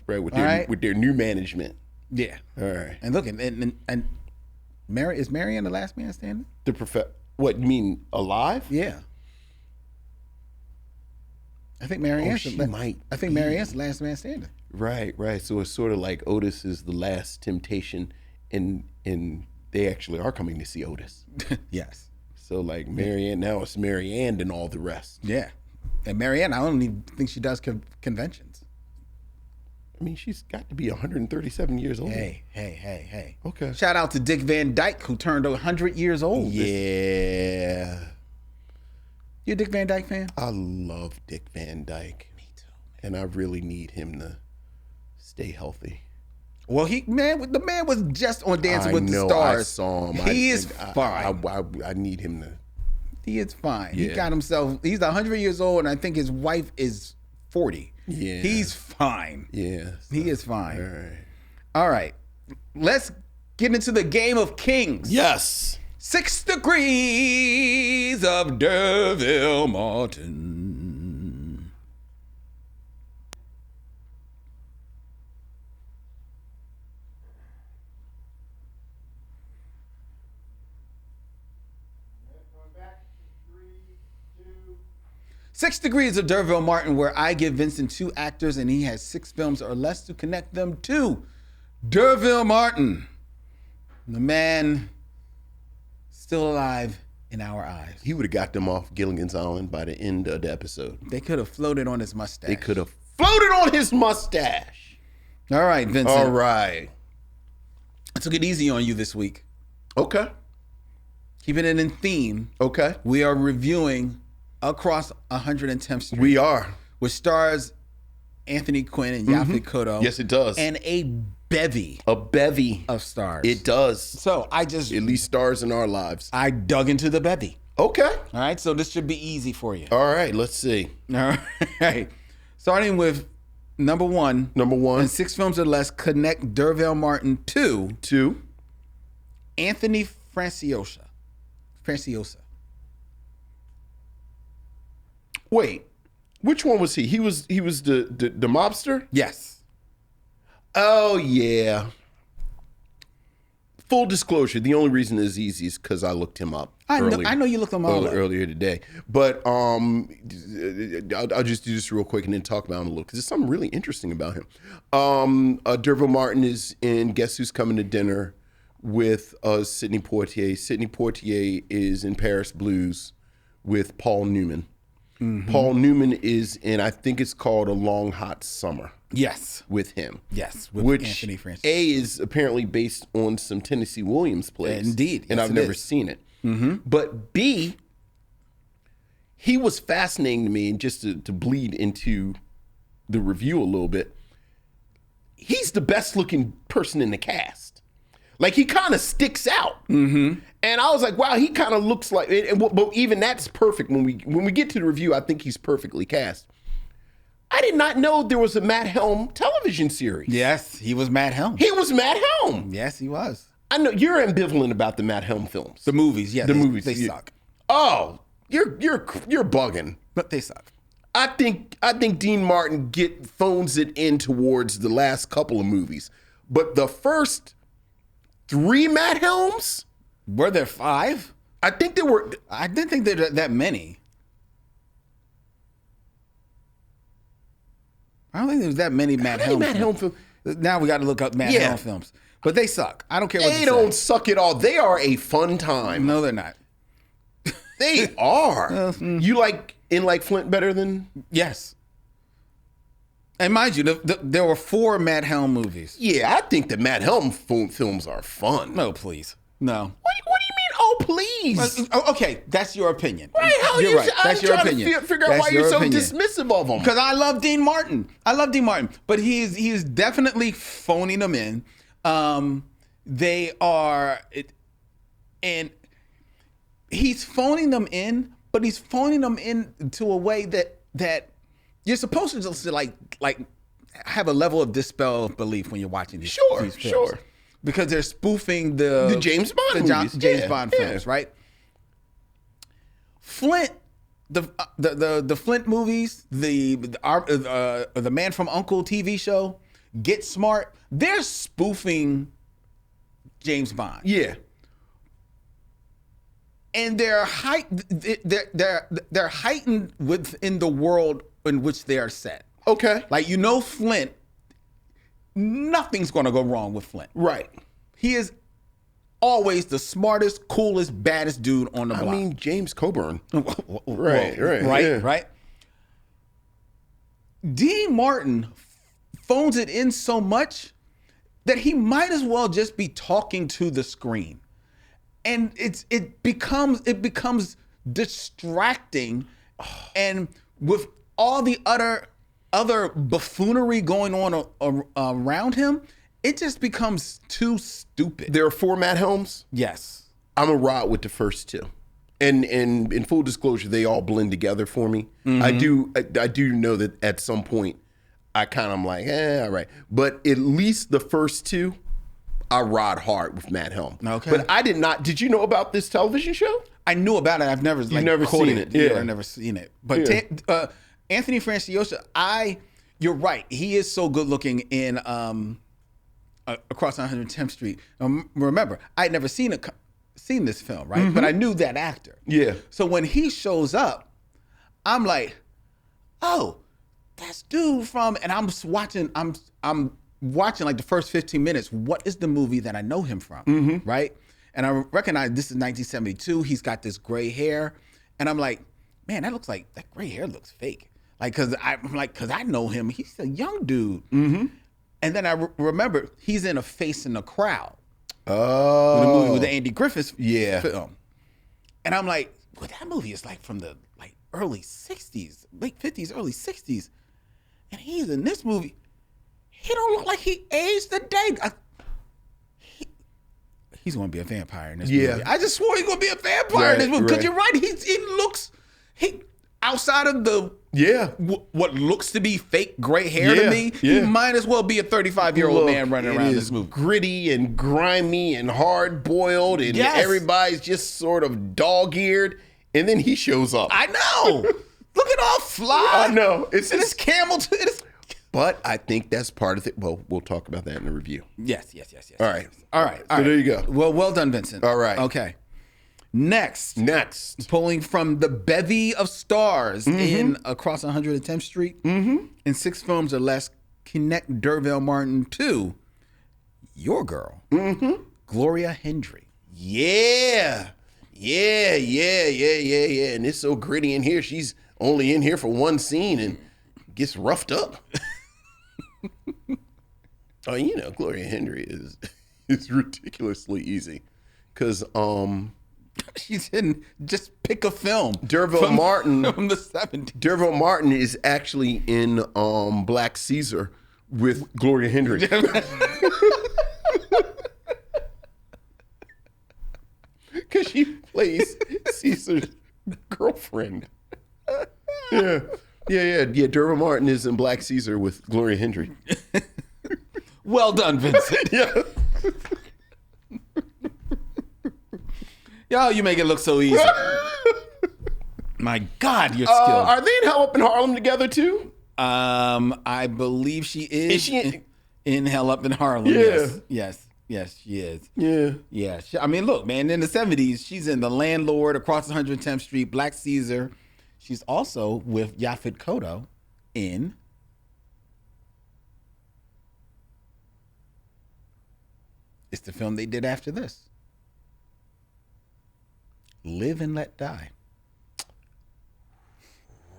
Speaker 2: Right, with their new management.
Speaker 1: Yeah.
Speaker 2: All right.
Speaker 1: And look, and Mary is Marianne the last man standing?
Speaker 2: The what you mean alive?
Speaker 1: Yeah. I think Marianne's
Speaker 2: she might
Speaker 1: I think
Speaker 2: be.
Speaker 1: Marianne's the last man standing.
Speaker 2: Right. So it's sort of like Otis is the last temptation, and they actually are coming to see Otis.
Speaker 1: Yes.
Speaker 2: So like Marianne, now it's Marianne and all the rest.
Speaker 1: Yeah. And Marianne, I don't even think she does conventions.
Speaker 2: I mean, she's got to be 137 years old.
Speaker 1: Hey.
Speaker 2: Okay.
Speaker 1: Shout out to Dick Van Dyke, who turned 100 years old.
Speaker 2: Yeah.
Speaker 1: You a Dick Van Dyke fan?
Speaker 2: I love Dick Van Dyke.
Speaker 1: Me too.
Speaker 2: And I really need him to stay healthy.
Speaker 1: Well, the man was just on Dancing with the Stars.
Speaker 2: I saw him.
Speaker 1: He is fine.
Speaker 2: I need him to.
Speaker 1: He is fine.
Speaker 2: Yeah.
Speaker 1: He got himself. He's 100 years old, and I think his wife is 40.
Speaker 2: Yeah.
Speaker 1: He's fine.
Speaker 2: Yeah.
Speaker 1: He is fine.
Speaker 2: All right.
Speaker 1: All right. Let's get into the game of kings.
Speaker 2: Yes.
Speaker 1: 6 Degrees of Derville Martin. Six Degrees of Derville Martin, where I give Vincent 2 actors and he has 6 films or less to connect them to Derville Martin, the man still alive in our eyes.
Speaker 2: He would have got them off Gilligan's Island by the end of the episode.
Speaker 1: They could have floated on his mustache.
Speaker 2: They could have floated on his mustache.
Speaker 1: All right, Vincent.
Speaker 2: All right.
Speaker 1: I took it easy on you this week.
Speaker 2: Okay.
Speaker 1: Keeping it in theme,
Speaker 2: Okay.
Speaker 1: we are reviewing Across 110th Street.
Speaker 2: We are.
Speaker 1: Which stars Anthony Quinn and Yaphet Kotto.
Speaker 2: Yes, it does.
Speaker 1: And a bevy
Speaker 2: A bevy.
Speaker 1: of stars.
Speaker 2: It does.
Speaker 1: So
Speaker 2: At least stars in our lives.
Speaker 1: I dug into the bevy.
Speaker 2: Okay.
Speaker 1: All right, so this should be easy for you.
Speaker 2: All right. Let's see.
Speaker 1: All right. Starting with number 1.
Speaker 2: Number 1.
Speaker 1: In 6 films or less, connect Derville Martin to
Speaker 2: 2.
Speaker 1: Anthony Franciosa.
Speaker 2: Wait. Which one was he? He was the mobster?
Speaker 1: Yes.
Speaker 2: Oh yeah. Full disclosure, the only reason it's easy is because I looked him up.
Speaker 1: I know you looked them all up.
Speaker 2: Earlier today. But I'll just do this real quick and then talk about him a little because there's something really interesting about him. Derville Martin is in Guess Who's Coming to Dinner with Sidney Poitier. Sidney Poitier is in Paris Blues with Paul Newman. Mm-hmm. Paul Newman is in, I think it's called A Long Hot Summer.
Speaker 1: Yes.
Speaker 2: With him.
Speaker 1: Yes. With
Speaker 2: Which
Speaker 1: Anthony Francis.
Speaker 2: A is apparently based on some Tennessee Williams plays.
Speaker 1: Indeed.
Speaker 2: And
Speaker 1: Yes,
Speaker 2: I've never seen it. Mm-hmm. But B, he was fascinating to me, and just to bleed into the review a little bit, he's the best looking person in the cast. Like, he kind of sticks out. Mm-hmm. And I was like, wow, he kind of looks like, but even that's perfect. When we get to the review, I think he's perfectly cast. I did not know there was a Matt Helm television series.
Speaker 1: Yes, he was Matt Helm.
Speaker 2: He was Matt Helm.
Speaker 1: Yes, he was.
Speaker 2: I know you're ambivalent about the Matt Helm films.
Speaker 1: The movies, yeah. They suck.
Speaker 2: Oh, you're bugging.
Speaker 1: But they suck.
Speaker 2: I think Dean Martin phones it in towards the last couple of movies. But the first 3 Matt Helms?
Speaker 1: Were there 5?
Speaker 2: I think there were.
Speaker 1: I didn't think there were that many. I don't think there was that many Matt Helm films. Now we got to look up Matt Helm films. But they suck. I don't care what you say.
Speaker 2: They don't suck at all. They are a fun time.
Speaker 1: No, they're not.
Speaker 2: They are. You like Flint better than?
Speaker 1: Yes. And mind you, there were 4 Matt Helm movies.
Speaker 2: Yeah, I think the Matt Helm films are fun.
Speaker 1: No, please. No.
Speaker 2: What do you mean, oh, please?
Speaker 1: Okay, that's your opinion.
Speaker 2: Right,
Speaker 1: You're right. That's your opinion.
Speaker 2: To figure out why you're so dismissive of him.
Speaker 1: Because I love Dean Martin. But he's definitely phoning them in. They are, and he's phoning them in, but he's phoning them in to a way that you're supposed to just like have a level of dispel of belief when you're watching these films. Sure. Because they're spoofing the James Bond movies. James Bond films, right? Flint, the Flint movies, the Man from U.N.C.L.E. TV show, Get Smart, they're spoofing James Bond.
Speaker 2: Yeah.
Speaker 1: And they're heightened within the world in which they are set.
Speaker 2: Okay.
Speaker 1: Like, you know, Flint, nothing's going to go wrong with Flint.
Speaker 2: Right.
Speaker 1: He is always the smartest, coolest, baddest dude on the block.
Speaker 2: I mean, James Coburn.
Speaker 1: Right.
Speaker 2: Yeah.
Speaker 1: Dean Martin phones it in so much that he might as well just be talking to the screen. And it becomes distracting, and with all the other buffoonery going on around him, it just becomes too stupid.
Speaker 2: There are 4 Matt Helms.
Speaker 1: Yes.
Speaker 2: I'm a ride with the first 2. And in full disclosure, they all blend together for me. I do know that at some point I kind of am like, all right. But at least the first 2, I ride hard with Matt Helm.
Speaker 1: Okay.
Speaker 2: But I did not. Did you know about this television show?
Speaker 1: I knew about it. I've never
Speaker 2: never
Speaker 1: caught
Speaker 2: seen it. Yeah.
Speaker 1: I've never seen it. But Anthony Franciosa, you're right. He is so good looking in Across 110th Street. Remember, I had never seen this film, right? But I knew that actor.
Speaker 2: Yeah.
Speaker 1: So when he shows up, I'm like, oh, that's dude from, and I'm watching like the first 15 minutes. What is the movie that I know him from, right? And I recognize this is 1972. He's got this gray hair, and I'm like, man, that gray hair looks fake. Like, cause I know him. He's a young dude. And then I remember he's in A Face in the Crowd.
Speaker 2: Oh,
Speaker 1: The movie with the Andy Griffith
Speaker 2: Yeah.
Speaker 1: film. And I'm like, well, that movie is like from the early 60s, late 50s, early 60s. And he's in this movie. He don't look like he aged a day. He's going to be a vampire in this movie. I just swore he's going to be a vampire in this movie. Because you're right. He outside of the what looks to be fake gray hair to me, he might as well be a 35-year-old man running around this movie.
Speaker 2: Gritty and grimy and hard boiled, and everybody's just sort of dog-eared, and then he shows up.
Speaker 1: I know. Look at all fly.
Speaker 2: I know.
Speaker 1: It's camel.
Speaker 2: But I think that's part of it. Well, we'll talk about that in the review.
Speaker 1: Yes.
Speaker 2: All right.
Speaker 1: So
Speaker 2: there you go.
Speaker 1: Well done, Vincent.
Speaker 2: All right.
Speaker 1: Okay. Next,
Speaker 2: Pulling
Speaker 1: from the bevy of stars in Across 110th Street, in 6 films or less, connect Derville Martin to your girl, Gloria Hendry.
Speaker 2: Yeah. And it's so gritty in here. She's only in here for one scene and gets roughed up. Oh, Gloria Hendry is ridiculously easy because
Speaker 1: She's in just pick a film.
Speaker 2: Derville Martin
Speaker 1: from the 70s.
Speaker 2: Derville Martin is actually in Black Caesar with Gloria Hendry. Because she plays Caesar's girlfriend. Yeah. Derville Martin is in Black Caesar with Gloria Hendry.
Speaker 1: Well done, Vincent.
Speaker 2: Yeah.
Speaker 1: Yo, you make it look so easy. My God, you're skilled.
Speaker 2: Are they in Hell Up in Harlem together too?
Speaker 1: I believe she is.
Speaker 2: Is she
Speaker 1: in Hell Up in Harlem?
Speaker 2: Yeah.
Speaker 1: Yes, she is.
Speaker 2: Yeah.
Speaker 1: I mean, look, man, in the 70s, she's in The Landlord, Across 110th Street, Black Caesar. She's also with Yaphet Kotto in it's the film they did after this. Live and Let Die.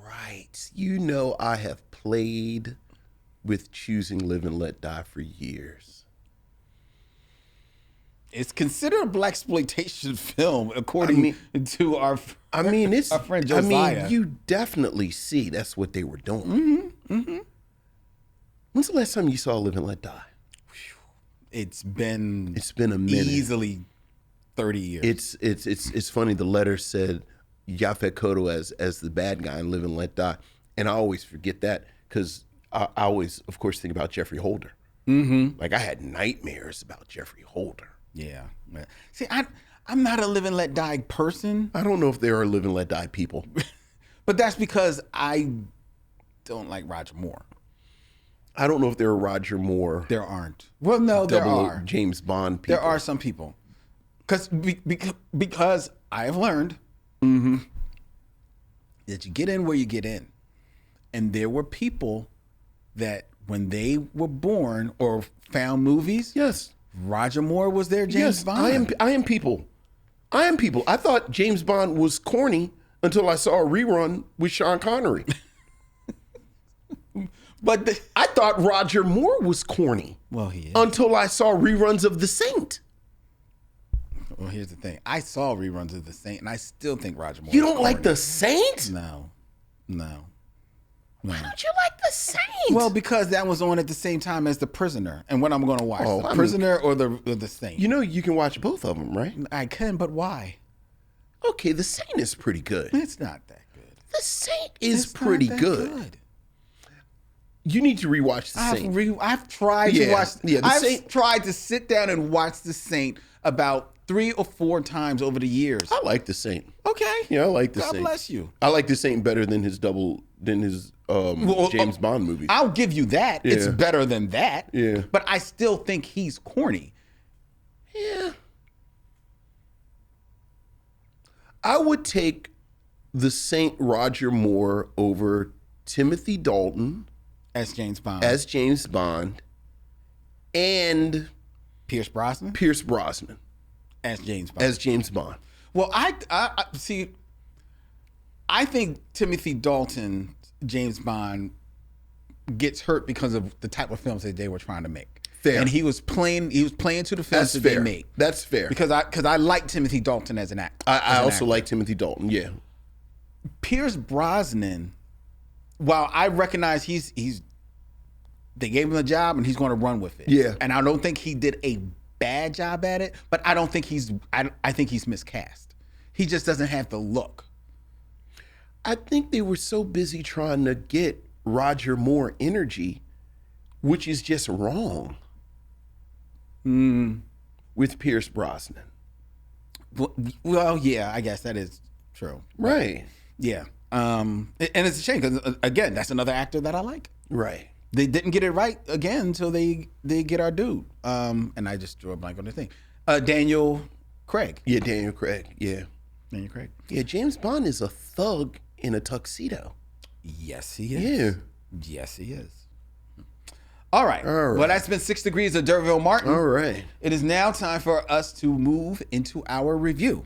Speaker 2: Right. I have played with choosing Live and Let Die for years.
Speaker 1: It's considered a blaxploitation film, according to our friend Josiah.
Speaker 2: You definitely see that's what they were doing. When's the last time you saw Live and Let Die?
Speaker 1: It's been
Speaker 2: a minute.
Speaker 1: Easily 30 years.
Speaker 2: It's funny. The letter said Yaphet Kotto as the bad guy in Live and Let Die, and I always forget that because I always, of course, think about Jeffrey Holder. Like I had nightmares about Jeffrey Holder.
Speaker 1: Yeah. See, I'm not a Live and Let Die person.
Speaker 2: I don't know if there are Live and Let Die people,
Speaker 1: but that's because I don't like Roger Moore.
Speaker 2: I don't know if there are Roger Moore.
Speaker 1: There aren't. Well, no, there are
Speaker 2: James Bond people.
Speaker 1: There are some people. Because I have learned that you get in where you get in. And there were people that when they were born or found movies,
Speaker 2: Yes.
Speaker 1: Roger Moore was their James
Speaker 2: Yes,
Speaker 1: Bond.
Speaker 2: I am people. I am people. I thought James Bond was corny until I saw a rerun with Sean Connery.
Speaker 1: But
Speaker 2: I thought Roger Moore was corny
Speaker 1: well, he is.
Speaker 2: until I saw reruns of The Saint.
Speaker 1: Well, here's the thing. I saw reruns of The Saint, and I still think Roger Moore.
Speaker 2: You
Speaker 1: is
Speaker 2: don't like
Speaker 1: corny.
Speaker 2: The Saint?
Speaker 1: No.
Speaker 2: Why don't you like The Saint?
Speaker 1: Well, because that was on at the same time as The Prisoner, and what I'm going to watch, The Prisoner or the Saint.
Speaker 2: you know you can watch both of them, right?
Speaker 1: I can, but why?
Speaker 2: Okay, The Saint is pretty good.
Speaker 1: It's not that good.
Speaker 2: The Saint is
Speaker 1: It's
Speaker 2: pretty
Speaker 1: not that
Speaker 2: good. You need to rewatch The Saint.
Speaker 1: I've tried to
Speaker 2: Yeah,
Speaker 1: watch.
Speaker 2: yeah, The
Speaker 1: I've
Speaker 2: Saint-
Speaker 1: tried to sit down and watch The Saint about 3 or 4 times over the years.
Speaker 2: I like The Saint.
Speaker 1: Okay.
Speaker 2: Yeah, I like The
Speaker 1: God
Speaker 2: Saint.
Speaker 1: bless you.
Speaker 2: I like The Saint better than his James Bond movies.
Speaker 1: I'll give you that. It's
Speaker 2: Yeah.
Speaker 1: better than that.
Speaker 2: Yeah.
Speaker 1: But I still think he's corny.
Speaker 2: Yeah. I would take the Saint Roger Moore over Timothy Dalton
Speaker 1: As James Bond.
Speaker 2: as James Bond and
Speaker 1: Pierce Brosnan
Speaker 2: Pierce Brosnan
Speaker 1: as James Bond.
Speaker 2: as James Bond.
Speaker 1: Well, I see. I think Timothy Dalton, James Bond, gets hurt because of the type of films that they were trying to make.
Speaker 2: Fair.
Speaker 1: And he was playing to the films
Speaker 2: That's
Speaker 1: that
Speaker 2: fair.
Speaker 1: they made.
Speaker 2: That's fair.
Speaker 1: Because I like Timothy Dalton as an actor.
Speaker 2: I also like Timothy Dalton. Yeah.
Speaker 1: Pierce Brosnan. While I recognize he's they gave him a job and he's going to run with it.
Speaker 2: Yeah.
Speaker 1: And I don't think he did a bad job at it, but I don't think I think he's miscast. He just doesn't have the look.
Speaker 2: I think they were so busy trying to get Roger Moore energy, which is just wrong with Pierce Brosnan.
Speaker 1: Well, yeah, I guess that is true.
Speaker 2: Right.
Speaker 1: Yeah. And it's a shame because, again, that's another actor that I like.
Speaker 2: Right.
Speaker 1: They didn't get it right again until they get our dude. And I just drew a blank on the thing. Daniel Craig.
Speaker 2: Yeah, Daniel Craig. Yeah.
Speaker 1: Daniel Craig.
Speaker 2: Yeah, James Bond is a thug in a tuxedo.
Speaker 1: Yes, he is.
Speaker 2: Yeah.
Speaker 1: Yes, he is. All right.
Speaker 2: All right.
Speaker 1: Well, that's been 6 Degrees of D'Urville Martin.
Speaker 2: All right.
Speaker 1: It is now time for us to move into our review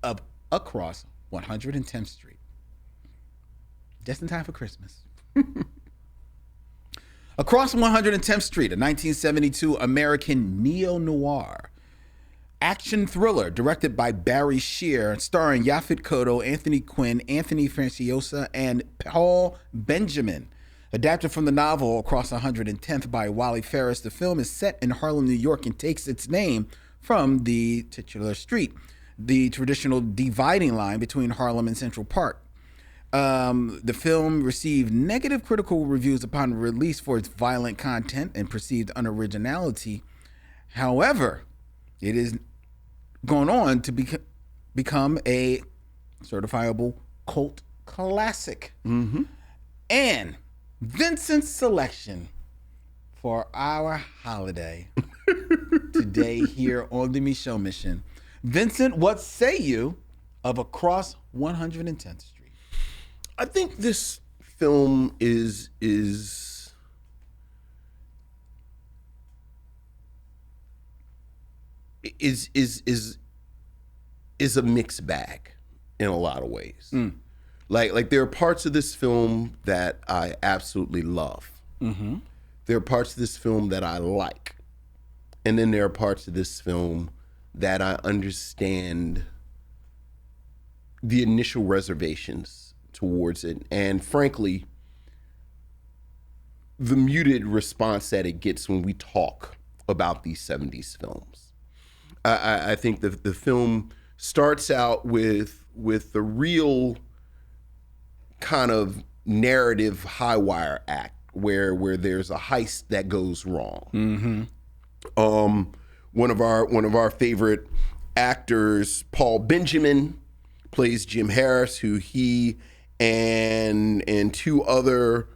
Speaker 1: of Across 110th Street. Just in time for Christmas. Across 110th Street, a 1972 American neo-noir action thriller directed by Barry Shear, starring Yaphet Kotto, Anthony Quinn, Anthony Franciosa, and Paul Benjamin. Adapted from the novel Across 110th by Wally Ferris, the film is set in Harlem, New York, and takes its name from the titular street, the traditional dividing line between Harlem and Central Park. The film received negative critical reviews upon release for its violent content and perceived unoriginality. However, it is going on to become a certifiable cult classic. And Vincent's selection for our holiday today here on the Micheaux Mission. Vincent, what say you of Across 110th Street?
Speaker 2: I think this film is a mixed bag in a lot of ways. Like there are parts of this film that I absolutely love. There are parts of this film that I like, and then there are parts of this film that I understand the initial reservations towards it, and frankly, the muted response that it gets when we talk about these 70s films. I think the film starts out with the real kind of narrative high wire act where there's a heist that goes wrong. One of our favorite actors, Paul Benjamin, plays Jim Harris, who he and two other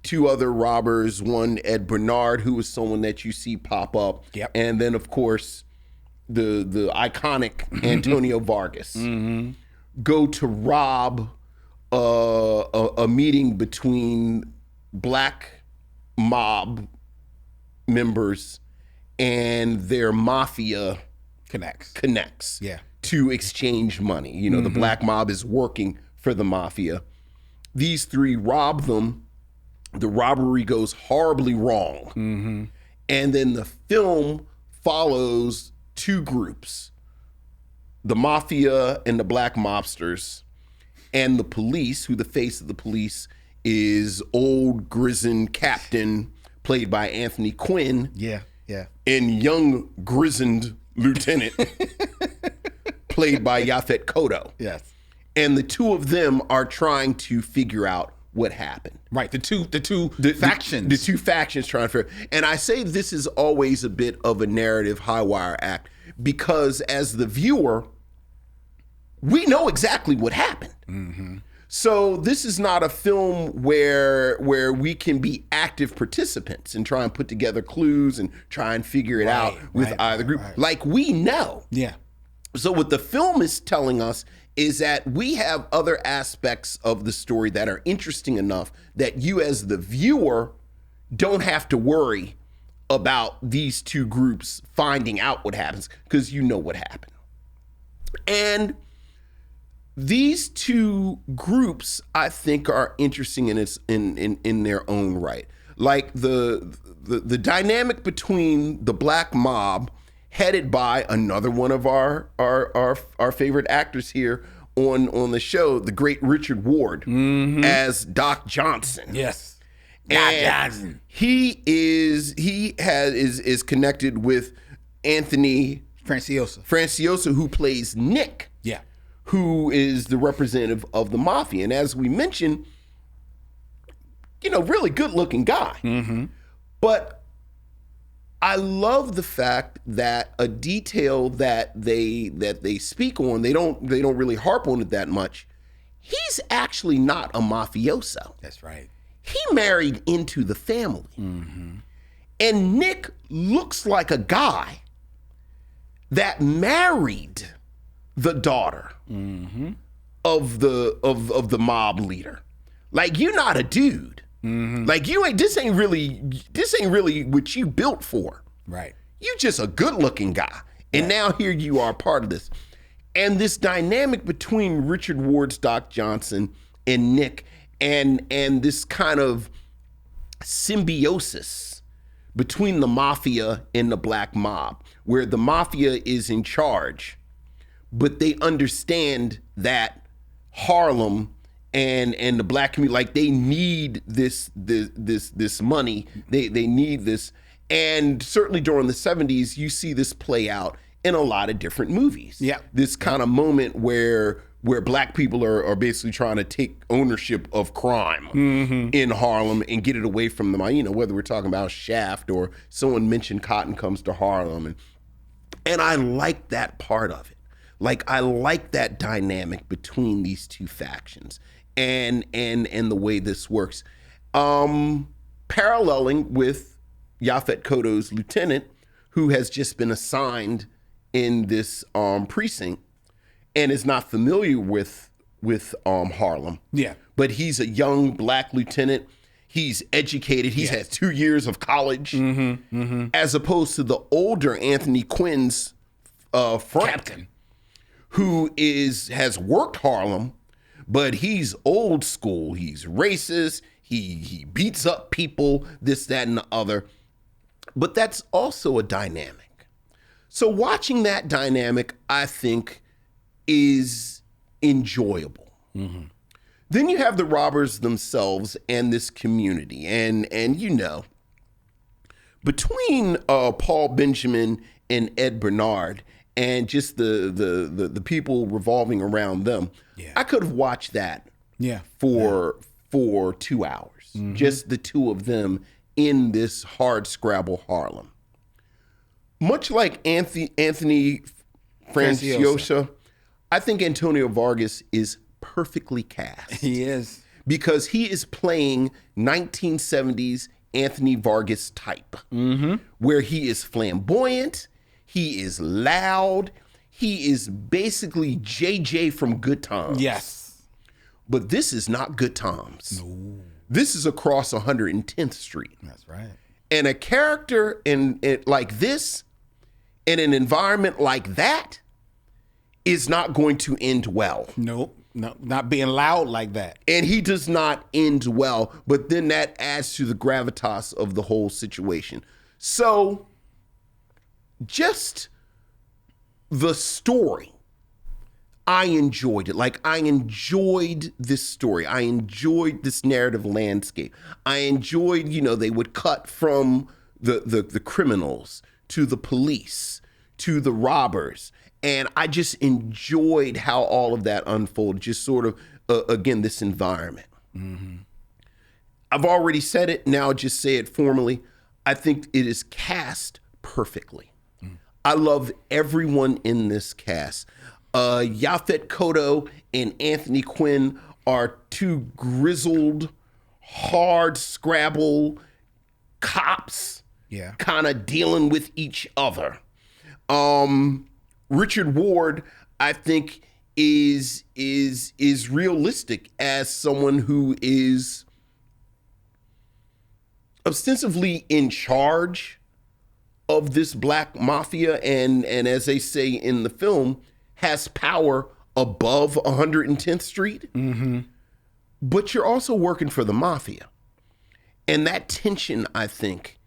Speaker 2: robbers, one Ed Bernard, who is someone that you see pop up, and then of course the iconic Antonio Vargas, go to rob a meeting between black mob members and their mafia connects
Speaker 1: Yeah.
Speaker 2: to exchange money. You know, the black mob is working for the mafia. These three rob them. The robbery goes horribly wrong. And then the film follows two groups, the mafia and the black mobsters, and the police, who the face of the police is old grizzled captain played by Anthony Quinn.
Speaker 1: Yeah.
Speaker 2: And young grizzled lieutenant played by Yaphet Kotto.
Speaker 1: Yes.
Speaker 2: And the two of them are trying to figure out what happened.
Speaker 1: Right. The two factions.
Speaker 2: The two factions trying to figure. And I say this is always a bit of a narrative high wire act because as the viewer, we know exactly what happened. So this is not a film where we can be active participants and try and put together clues and try and figure it out with either group. Like we know.
Speaker 1: Yeah.
Speaker 2: So what the film is telling us is that we have other aspects of the story that are interesting enough that you as the viewer don't have to worry about these two groups finding out what happens because you know what happened. And these two groups, I think, are interesting in their own right. Like the dynamic between the black mob, headed by another one of our favorite actors here on the show, the great Richard Ward, as Doc Johnson.
Speaker 1: Yes.
Speaker 2: Doc Johnson. He is connected with Anthony Franciosa, who plays Nick.
Speaker 1: Yeah.
Speaker 2: Who is the representative of the mafia. And as we mentioned, you know, really good looking guy. But I love the fact that a detail that they speak on, they don't really harp on it that much. He's actually not a mafioso.
Speaker 1: That's right.
Speaker 2: He married into the family. And Nick looks like a guy that married the daughter of the mob leader. Like, you're not a dude. Like, this ain't really what you built for.
Speaker 1: Right.
Speaker 2: You just a good looking guy. And now here you are part of this. And this dynamic between Richard Ward's Doc Johnson and Nick and this kind of symbiosis between the mafia and the black mob, where the mafia is in charge, but they understand that Harlem and the black community, like, they need this money. They need this. And certainly during the 70s, you see this play out in a lot of different movies.
Speaker 1: Yeah.
Speaker 2: This kind of moment where black people are basically trying to take ownership of crime in Harlem and get it away from them. You know, whether we're talking about Shaft or someone mentioned Cotton Comes to Harlem. And I like that part of it. Like, I like that dynamic between these two factions and the way this works. Paralleling with Yaphet Kotto's lieutenant, who has just been assigned in this precinct and is not familiar with Harlem.
Speaker 1: Yeah.
Speaker 2: But he's a young black lieutenant. He's educated. He's had 2 years of college, as opposed to the older Anthony Quinn's Frank,
Speaker 1: Captain,
Speaker 2: who has worked Harlem, but he's old school. He's racist. He beats up people, this, that, and the other. But that's also a dynamic. So watching that dynamic, I think, is enjoyable. Then you have the robbers themselves and this community. And you know, between Paul Benjamin and Ed Bernard and just the people revolving around them, I could have watched that for 2 hours. Just the two of them in this hard scrabble Harlem. Much like Anthony Franciosa, I think Antonio Vargas is perfectly cast.
Speaker 1: He is.
Speaker 2: Because he is playing 1970s Anthony Vargas type, where he is flamboyant, he is loud, he is basically JJ from Good Times.
Speaker 1: Yes.
Speaker 2: But this is not Good Times. No. This is across 110th Street.
Speaker 1: That's right.
Speaker 2: And a character in it like this, in an environment like that, is not going to end well.
Speaker 1: Nope. No, not being loud like that.
Speaker 2: And he does not end well, but then that adds to the gravitas of the whole situation. So, just the story, I enjoyed it. Like, I enjoyed this story. I enjoyed this narrative landscape. I enjoyed, they would cut from the criminals to the police to the robbers. And I just enjoyed how all of that unfolded, just sort of, again, this environment. Mm-hmm. I've already said it, now I'll just say it formally. I think it is cast perfectly. Mm. I love everyone in this cast. Yaphet Kotto and Anthony Quinn are two grizzled, hard scrabble cops, kind of dealing with each other. Richard Ward, I think, is realistic as someone who is ostensibly in charge of this black mafia, and as they say in the film, has power above 110th Street. Mm-hmm. But you're also working for the mafia. And that tension, I think,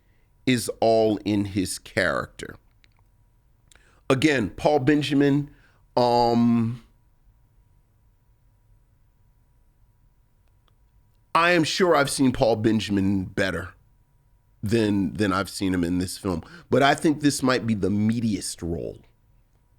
Speaker 2: is all in his character. Again, Paul Benjamin, I am sure I've seen Paul Benjamin better than I've seen him in this film. But I think this might be the meatiest role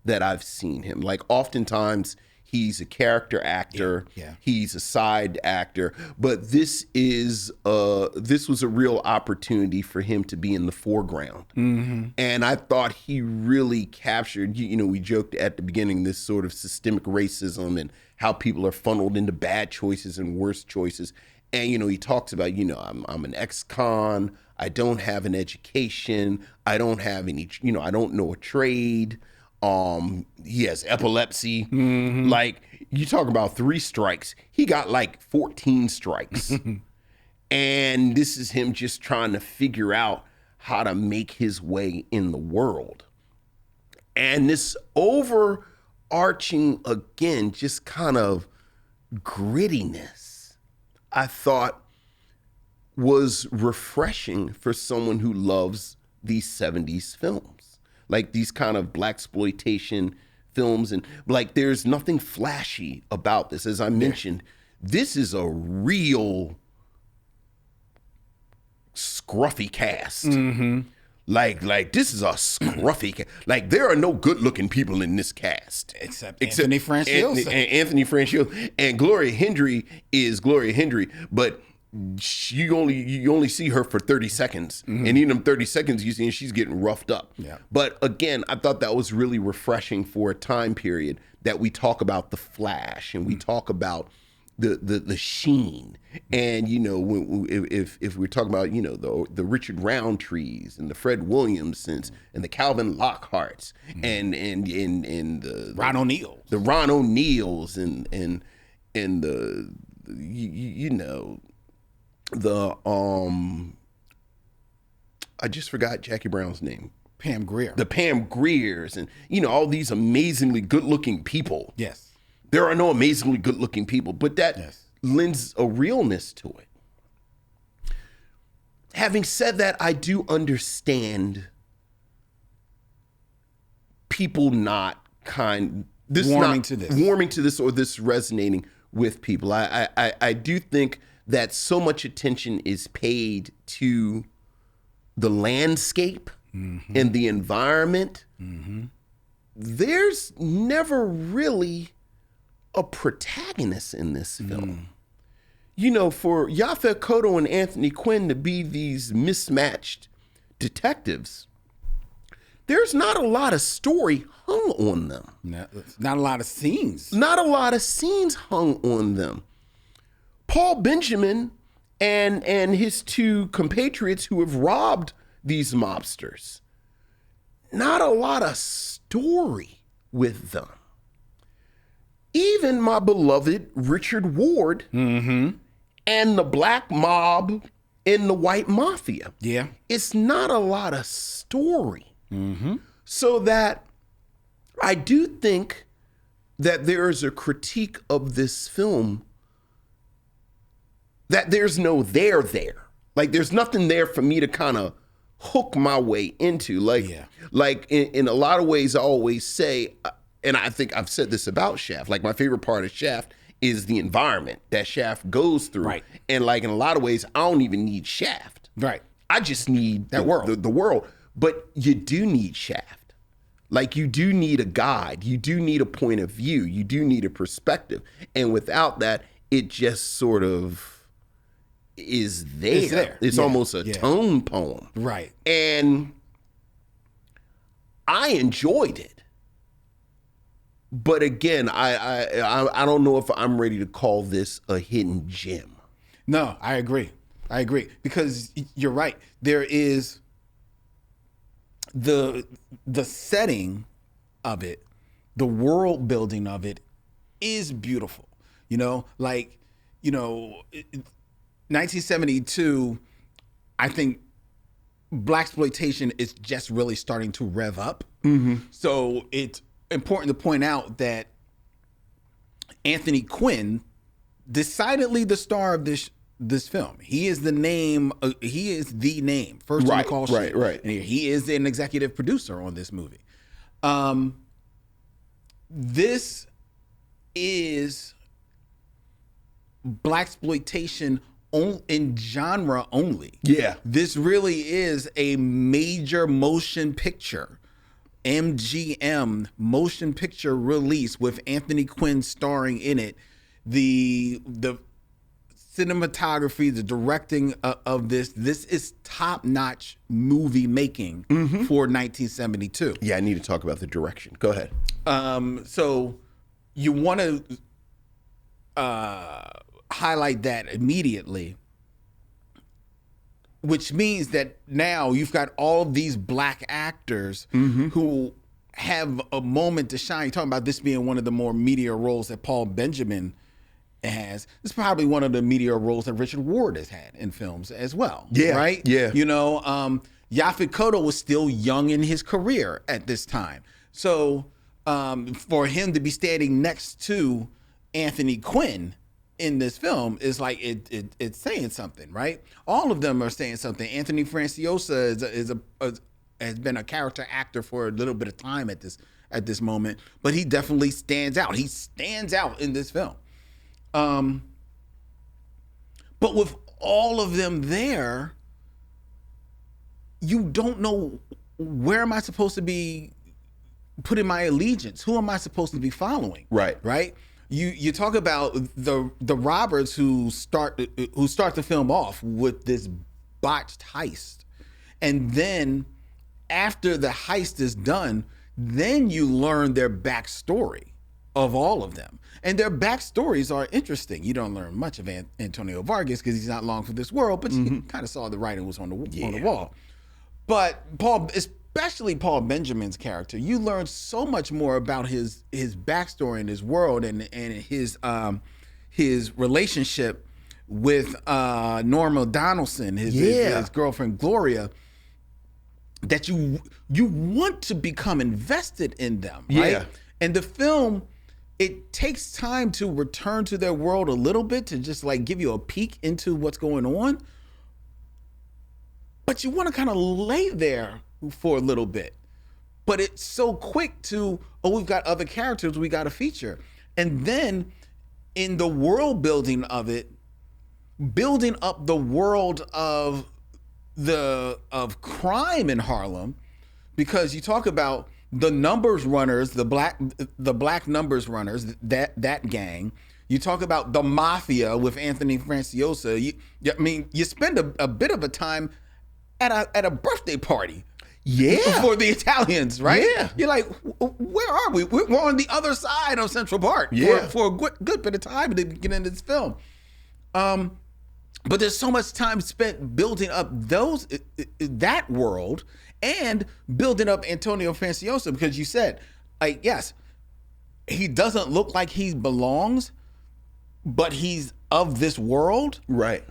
Speaker 2: that I've seen him. Like, oftentimes he's a character actor, he's a side actor, but this was a real opportunity for him to be in the foreground. Mm-hmm. And I thought he really captured, we joked at the beginning, this sort of systemic racism and how people are funneled into bad choices and worse choices. And, he talks about, I'm an ex-con, I don't have an education, I don't have any, I don't know a trade. He has epilepsy. Mm-hmm. Like, you talk about 3 strikes. He got like 14 strikes. And this is him just trying to figure out how to make his way in the world. And this overarching, again, just kind of grittiness, I thought was refreshing for someone who loves these 70s films. Like these kind of blaxploitation films, and like there's nothing flashy about this. As I mentioned, this is a real scruffy cast. Mm-hmm. Like this is a scruffy cast. Like, there are no good-looking people in this cast
Speaker 1: except Anthony Francione.
Speaker 2: Anthony Francione and Gloria Hendry is Gloria Hendry, but you only see her for 30 seconds. Mm-hmm. And in them 30 seconds, you see she's getting roughed up. Yeah. But again, I thought that was really refreshing for a time period that we talk about the flash and we talk about the sheen. And, if we're talking about, the Richard Roundtrees and the Fred Williamsons and the Calvin Lockharts and the
Speaker 1: Ron O'Neills.
Speaker 2: The Ron O'Neills and I just forgot Jackie Brown's name.
Speaker 1: Pam Grier.
Speaker 2: The Pam Griers and, all these amazingly good-looking people.
Speaker 1: Yes.
Speaker 2: There are no amazingly good-looking people, but that lends a realness to it. Having said that, I do understand people not warming to this or this resonating with people. I do think that so much attention is paid to the landscape and the environment. Mm-hmm. There's never really a protagonist in this film. For Yaphet Kotto and Anthony Quinn to be these mismatched detectives, there's not a lot of story hung on them.
Speaker 1: Not a lot of scenes.
Speaker 2: Not a lot of scenes hung on them. Paul Benjamin and his 2 compatriots who have robbed these mobsters, not a lot of story with them. even my beloved Richard Ward and the black mob in the white mafia.
Speaker 1: Yeah.
Speaker 2: It's not a lot of story. So that I do think that there is a critique of this film that there's no there. Like there's nothing there for me to kind of hook my way into. Like in a lot of ways I always say, and I think I've said this about Shaft, like my favorite part of Shaft is the environment that Shaft goes through.
Speaker 1: Right.
Speaker 2: And like in a lot of ways, I don't even need Shaft.
Speaker 1: Right.
Speaker 2: I just need
Speaker 1: That world.
Speaker 2: The world. But you do need Shaft. Like you do need a guide. You do need a point of view. You do need a perspective. And without that, it just sort of is there. It's almost a tone poem.
Speaker 1: Right.
Speaker 2: And I enjoyed it. But again, I don't know if I'm ready to call this a hidden gem.
Speaker 1: No, I agree. Because you're right. There is the setting of it, the world building of it is beautiful. 1972, I think blaxploitation is just really starting to rev up. So it's important to point out that Anthony Quinn, decidedly the star of this film. He is the name. He is the name first on the call sheet.
Speaker 2: Right.
Speaker 1: And he is an executive producer on this movie. This is blaxploitation in genre only.
Speaker 2: Yeah.
Speaker 1: This really is a major motion picture, MGM motion picture release with Anthony Quinn starring in it. The cinematography, the directing of this is top-notch movie making for 1972.
Speaker 2: Yeah, I need to talk about the direction. Go ahead.
Speaker 1: So you want to highlight that immediately, which means that now you've got all these black actors who have a moment to shine. You're talking about this being one of the more meteor roles that Paul Benjamin has. This is probably one of the meteor roles that Richard Ward has had in films as well.
Speaker 2: Yeah,
Speaker 1: right.
Speaker 2: yeah.
Speaker 1: Yaphet Kotto was still young in his career at this time, so for him to be standing next to Anthony Quinn in this film is like it's saying something, right? All of them are saying something. Anthony Franciosa has been a character actor for a little bit of time at this moment, but he definitely stands out. He stands out in this film. But with all of them there, you don't know, where am I supposed to be putting my allegiance? Who am I supposed to be following? Right. You talk about the robbers who start the film off with this botched heist, and then after the heist is done, then you learn their backstory of all of them, and their backstories are interesting. You don't learn much of Antonio Vargas because he's not long for this world, but you kind of saw the writing was on the wall. But especially Paul Benjamin's character, you learn so much more about his backstory and his world and his relationship with Norma Donaldson, his girlfriend Gloria, that you want to become invested in them, right?
Speaker 2: Yeah.
Speaker 1: And the film, it takes time to return to their world a little bit, to just like give you a peek into what's going on. But you want to kind of lay there for a little bit. But it's so quick to, we've got other characters we got to feature. And then in the world building of it, building up the world of crime in Harlem, because you talk about the numbers runners, the black numbers runners, that gang. You talk about the mafia with Anthony Franciosa. You spend a bit of a time at a birthday party.
Speaker 2: Yeah.
Speaker 1: For the Italians, right?
Speaker 2: Yeah.
Speaker 1: You're like, where are we? We're on the other side of Central Park for a good bit of time to get into this film. But there's so much time spent building up that world and building up Antonio Franciosa, because you said, like, yes, he doesn't look like he belongs, but he's of this world.
Speaker 2: Right.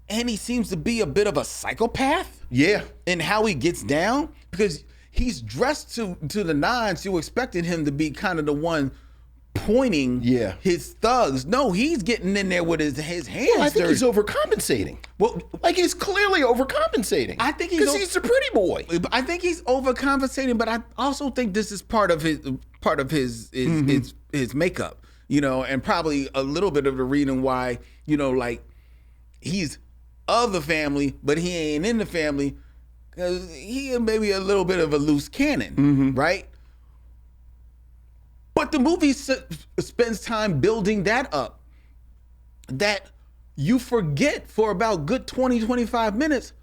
Speaker 1: And he seems to be a bit of a psychopath.
Speaker 2: Yeah.
Speaker 1: In how he gets down, because he's dressed to the nines. You expected him to be kind of the one pointing his thugs. No, he's getting in there with his hands.
Speaker 2: Well, I think he's overcompensating. Well, like he's clearly overcompensating.
Speaker 1: I think
Speaker 2: because he's a pretty boy.
Speaker 1: I think he's overcompensating, but I also think this is part of his makeup, you know, and probably a little bit of the reason why, you know, like he's of the family, but he ain't in the family because he maybe a little bit of a loose cannon, right? But the movie spends time building that up, that you forget for about good 20, 25 minutes.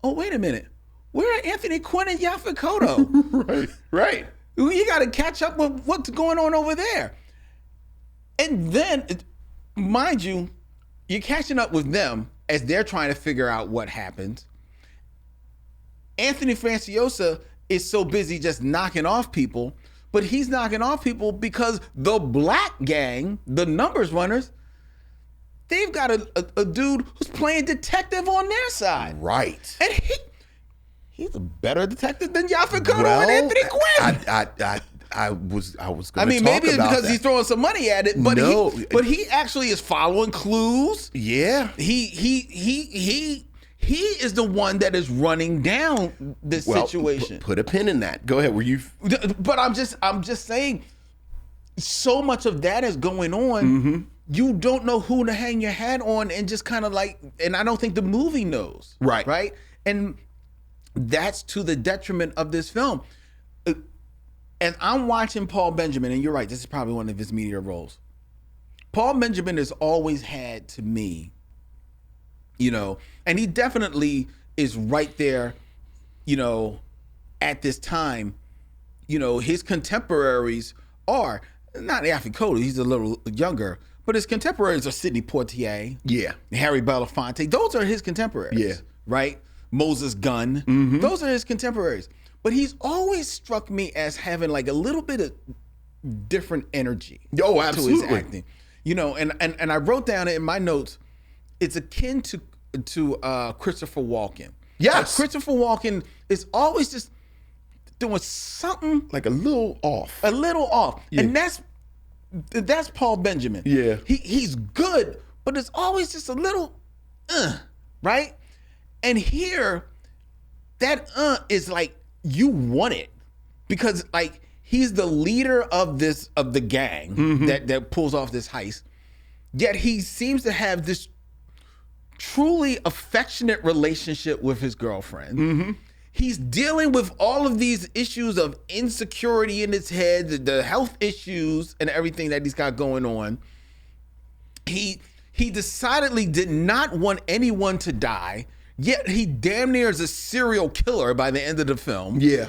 Speaker 1: Oh, wait a minute. Where are Anthony Quinn and Yaphet Kotto?
Speaker 2: Right.
Speaker 1: You got to catch up with what's going on over there. And then, mind you, you're catching up with them as they're trying to figure out what happens. Anthony Franciosa is so busy just knocking off people, but he's knocking off people because the black gang, the numbers runners, they've got a dude who's playing detective on their side.
Speaker 2: Right.
Speaker 1: And he's a better detective than Yaphet Kotto and Anthony Quinn.
Speaker 2: I was going to talk about
Speaker 1: maybe it's because
Speaker 2: that.
Speaker 1: he's throwing some money at it, but he actually is following clues.
Speaker 2: Yeah.
Speaker 1: He is the one that is running down this situation.
Speaker 2: Put a pin in that. Go ahead. Were you?
Speaker 1: But I'm just saying, so much of that is going on. You don't know who to hang your hat on, and just kind of like, and I don't think the movie knows. Right. And that's to the detriment of this film. And I'm watching Paul Benjamin, and you're right, this is probably one of his media roles. Paul Benjamin has always had, to me, you know, and he definitely is right there, you know, at this time. You know, his contemporaries are, not Yaphet Kotto, he's a little younger, but his contemporaries are Sidney Poitier, Harry Belafonte. Those are his contemporaries, right? Moses Gunn, those are his contemporaries. But he's always struck me as having like a little bit of different energy
Speaker 2: to his
Speaker 1: acting. You know, and I wrote down in my notes, it's akin to Christopher Walken.
Speaker 2: Yes.
Speaker 1: Like Christopher Walken is always just doing something
Speaker 2: like a little off.
Speaker 1: Yeah. And that's Paul Benjamin.
Speaker 2: Yeah.
Speaker 1: He's good, but it's always just a little right? And here, that is like, you want it, because like he's the leader of the gang that pulls off this heist, yet he seems to have this truly affectionate relationship with his girlfriend. He's dealing with all of these issues of insecurity in his head, the health issues and everything that he's got going on. He decidedly did not want anyone to die, yet he damn near is a serial killer by the end of the film.
Speaker 2: Yeah.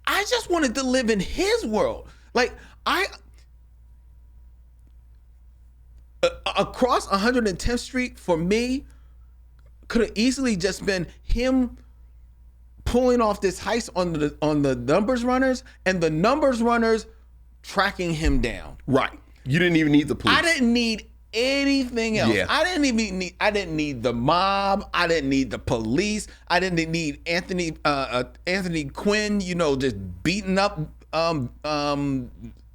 Speaker 1: I just wanted to live in his world. Like, across 110th Street, for me, could have easily just been him pulling off this heist on the numbers runners, and the numbers runners tracking him down.
Speaker 2: Right. You didn't even need the police.
Speaker 1: I didn't need anything else.
Speaker 2: Yeah.
Speaker 1: I didn't need the mob. I didn't need the police. I didn't need Anthony Quinn, you know, just beating up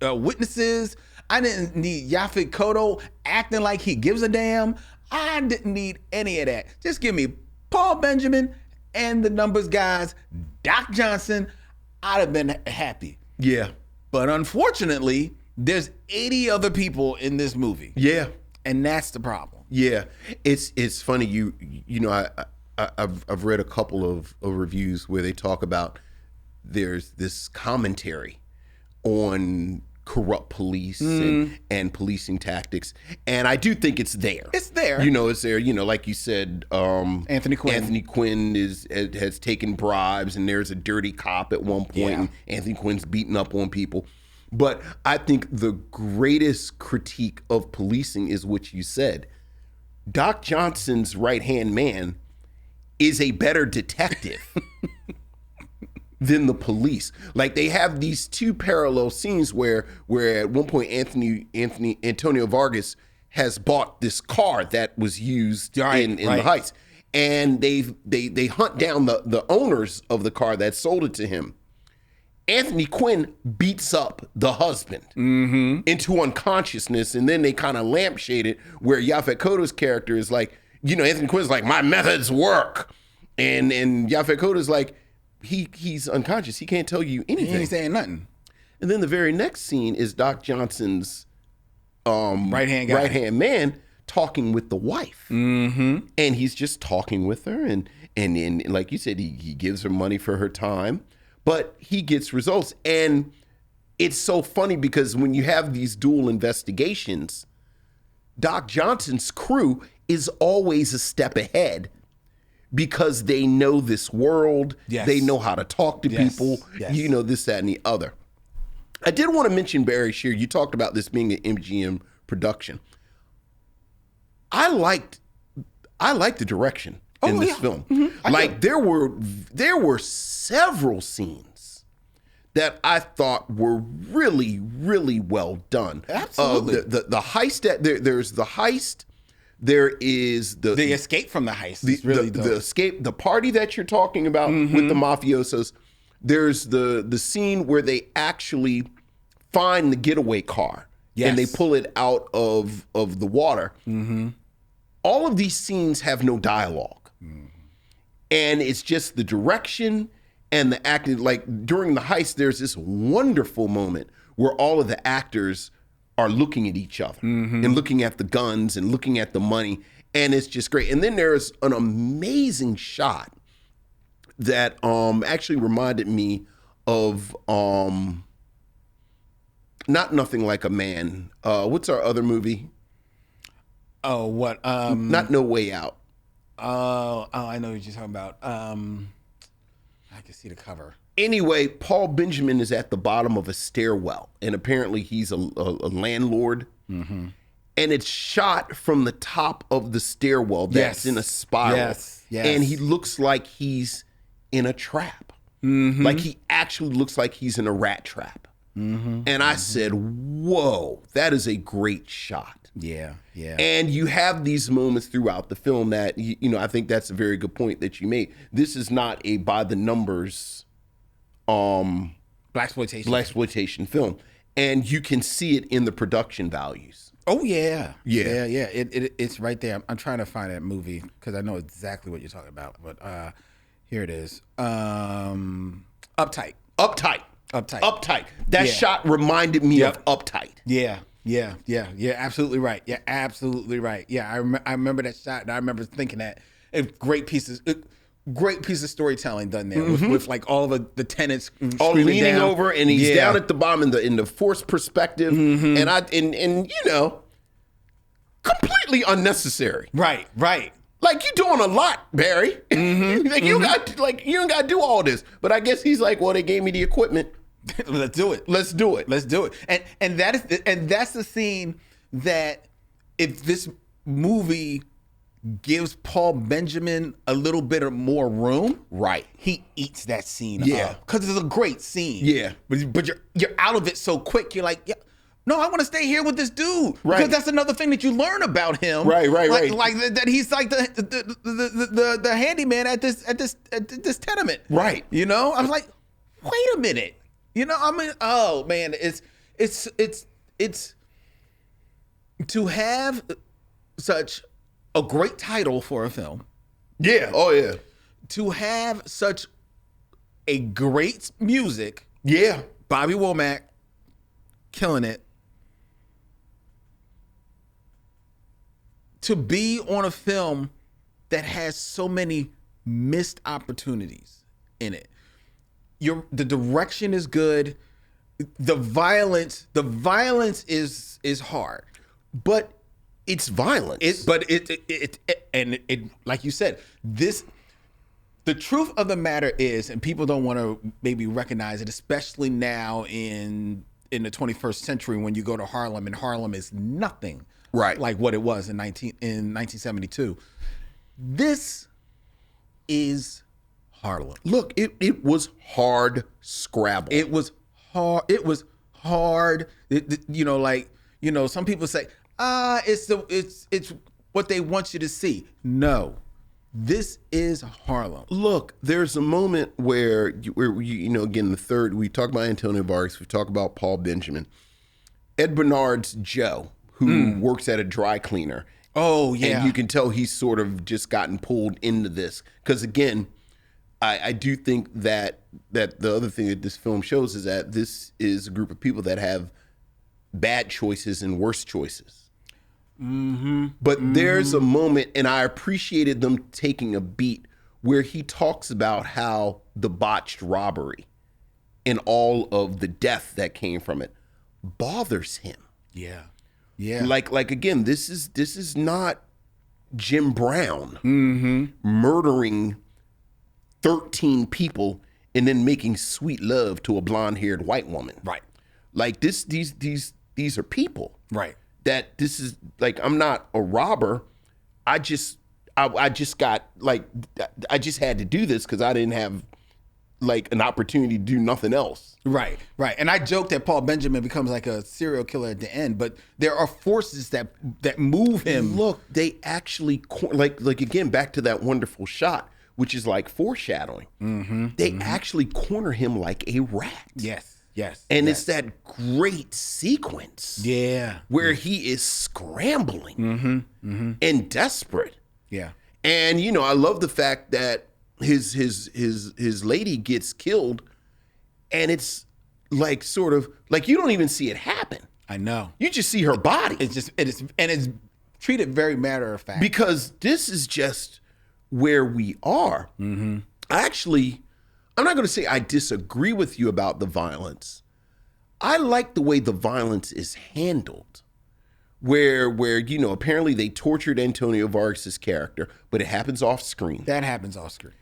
Speaker 1: witnesses. I didn't need Yaphet Kotto acting like he gives a damn. I didn't need any of that. Just give me Paul Benjamin and the numbers guys, Doc Johnson. I'd have been happy.
Speaker 2: Yeah.
Speaker 1: But unfortunately, there's 80 other people in this movie.
Speaker 2: Yeah.
Speaker 1: And that's the problem.
Speaker 2: Yeah, it's funny. You know, I've read a couple of reviews where they talk about there's this commentary on corrupt police and policing tactics, and I do think it's there.
Speaker 1: It's there.
Speaker 2: You know, it's there. You know, like you said,
Speaker 1: Anthony Quinn.
Speaker 2: Anthony Quinn has taken bribes, and there's a dirty cop at one point, and Anthony Quinn's beating up on people. But I think the greatest critique of policing is what you said. Doc Johnson's right-hand man is a better detective than the police. Like they have these two parallel scenes where at one point Antonio Vargas has bought this car that was used in the heist, and they hunt down the owners of the car that sold it to him. Anthony Quinn beats up the husband into unconsciousness, and then they kind of lampshade it where Yaphet Kotto's character is like, Anthony Quinn's like, my methods work, and Yaphet Kotto's like, he's unconscious, he can't tell you anything,
Speaker 1: He ain't saying nothing.
Speaker 2: And then the very next scene is Doc Johnson's
Speaker 1: right hand
Speaker 2: man talking with the wife, and he's just talking with her, and like you said, he gives her money for her time. But he gets results. And it's so funny because when you have these dual investigations, Doc Johnson's crew is always a step ahead because they know this world.
Speaker 1: Yes.
Speaker 2: They know how to talk to people, this, that, and the other. I did want to mention Barry Shear. You talked about this being an MGM production. I liked the direction in this film. Like there were several scenes that I thought were really, really well done.
Speaker 1: Absolutely.
Speaker 2: The heist, there's the heist. There is
Speaker 1: the escape from the heist. The
Speaker 2: escape, the party that you're talking about with the mafiosos. There's the scene where they actually find the getaway car and they pull it out of the water. All of these scenes have no dialogue. And it's just the direction and the acting. Like during the heist, there's this wonderful moment where all of the actors are looking at each other and looking at the guns and looking at the money. And it's just great. And then there's an amazing shot that actually reminded me of not Nothing Like a Man. What's our other movie?
Speaker 1: Oh, what?
Speaker 2: Not No Way Out.
Speaker 1: I know what you're talking about. I can see the cover.
Speaker 2: Anyway, Paul Benjamin is at the bottom of a stairwell, and apparently he's a landlord. And it's shot from the top of the stairwell that's in a spiral. Yes. And he looks like he's in a trap. Like he actually looks like he's in a rat trap. And I said, whoa, that is a great shot.
Speaker 1: Yeah.
Speaker 2: And you have these moments throughout the film that, I think that's a very good point that you made. This is not a by the numbers blaxploitation film. And you can see it in the production values.
Speaker 1: Oh, yeah. It's right there. I'm trying to find that movie because I know exactly what you're talking about. But here it is. Uptight. That shot reminded me of Uptight. Yeah, absolutely right. Yeah, I remember that shot, and I remember thinking that great piece of storytelling done there with like all the tenants
Speaker 2: all leaning
Speaker 1: down
Speaker 2: over, and he's down at the bottom in the forced perspective, and completely unnecessary.
Speaker 1: Right.
Speaker 2: Like you're doing a lot, Barry. Like you don't got to do all this. But I guess he's like, well, they gave me the equipment.
Speaker 1: Let's do it. And that's the scene that if this movie gives Paul Benjamin a little bit of more room,
Speaker 2: right,
Speaker 1: he eats that scene up. Because it's a great scene.
Speaker 2: Yeah.
Speaker 1: But you're out of it so quick. You're like, no, I want to stay here with this dude.
Speaker 2: Right.
Speaker 1: Because that's another thing that you learn about him.
Speaker 2: Right.
Speaker 1: Like that he's like the handyman at this tenement.
Speaker 2: Right.
Speaker 1: I was like, wait a minute. I mean, oh man, it's to have such a great title for a film.
Speaker 2: Yeah. Oh yeah.
Speaker 1: To have such a great music.
Speaker 2: Yeah.
Speaker 1: Bobby Womack killing it. To be on a film that has so many missed opportunities in it. The direction is good. The violence is hard.
Speaker 2: But it's violence.
Speaker 1: But like you said, the truth of the matter is, and people don't want to maybe recognize it, especially now in the 21st century when you go to Harlem, and Harlem is nothing like what it was in 1972. This is Harlem.
Speaker 2: Look, it was hard Scrabble.
Speaker 1: It was hard. It was hard. Some people say, it's what they want you to see. No, this is Harlem.
Speaker 2: Look, there's a moment where again, the third, we talk about Antonio Vargas, we talk about Paul Benjamin. Ed Bernard's Joe, who works at a dry cleaner.
Speaker 1: Oh, yeah.
Speaker 2: And you can tell he's sort of just gotten pulled into this. Because again, I do think that the other thing that this film shows is that this is a group of people that have bad choices and worse choices. But there's a moment, and I appreciated them taking a beat where he talks about how the botched robbery and all of the death that came from it bothers him.
Speaker 1: Yeah. Yeah.
Speaker 2: Like again, this is not Jim Brown murdering 13 people and then making sweet love to a blonde-haired white woman.
Speaker 1: Right.
Speaker 2: Like these are people.
Speaker 1: Right.
Speaker 2: That this is like, I'm not a robber. I just got like, I just had to do this because I didn't have like an opportunity to do nothing else.
Speaker 1: Right. And I joke that Paul Benjamin becomes like a serial killer at the end, but there are forces that move him.
Speaker 2: Look, they actually like again, back to that wonderful shot, which is like foreshadowing. They actually corner him like a rat.
Speaker 1: Yes.
Speaker 2: And it's that great sequence.
Speaker 1: Yeah.
Speaker 2: Where he is scrambling and desperate.
Speaker 1: Yeah.
Speaker 2: And I love the fact that his lady gets killed, and it's like sort of like you don't even see it happen. I know. You just see her body.
Speaker 1: It's treated very matter of fact.
Speaker 2: Because this is just where we are. Actually, I'm not going to say I disagree with you about the violence. I like the way the violence is handled. Where apparently they tortured Antonio Vargas' character, but it happens off screen.
Speaker 1: That happens off screen.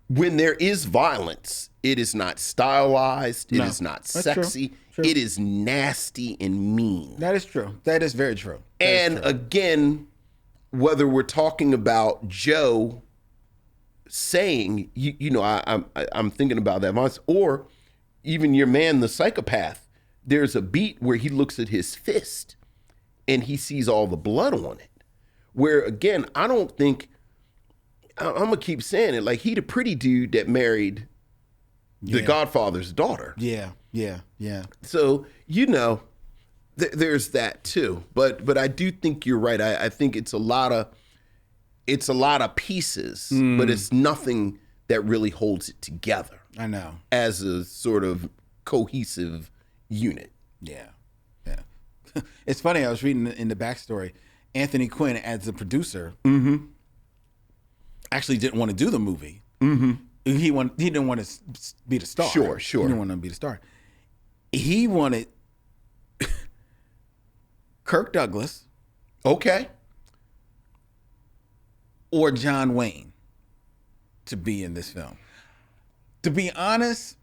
Speaker 2: When there is violence, it is not stylized. It is not sexy.
Speaker 1: True.
Speaker 2: It is nasty and mean.
Speaker 1: That is true. That is very true.
Speaker 2: Again, whether we're talking about Joe saying, I'm thinking about that violence, or even your man, the psychopath, there's a beat where he looks at his fist and he sees all the blood on it. Where, again, I don't think, I'm going to keep saying it, like, he the pretty dude that married the Godfather's daughter.
Speaker 1: Yeah.
Speaker 2: So, there's that too. But I do think you're right. I think it's a lot of pieces, but it's nothing that really holds it together.
Speaker 1: I know.
Speaker 2: As a sort of cohesive unit.
Speaker 1: Yeah. It's funny, I was reading in the backstory, Anthony Quinn, as the producer, actually didn't want to do the movie. He didn't want to be the star.
Speaker 2: Sure.
Speaker 1: He didn't want to be the star. He wanted Kirk Douglas.
Speaker 2: Okay.
Speaker 1: Or John Wayne to be in this film. To be honest,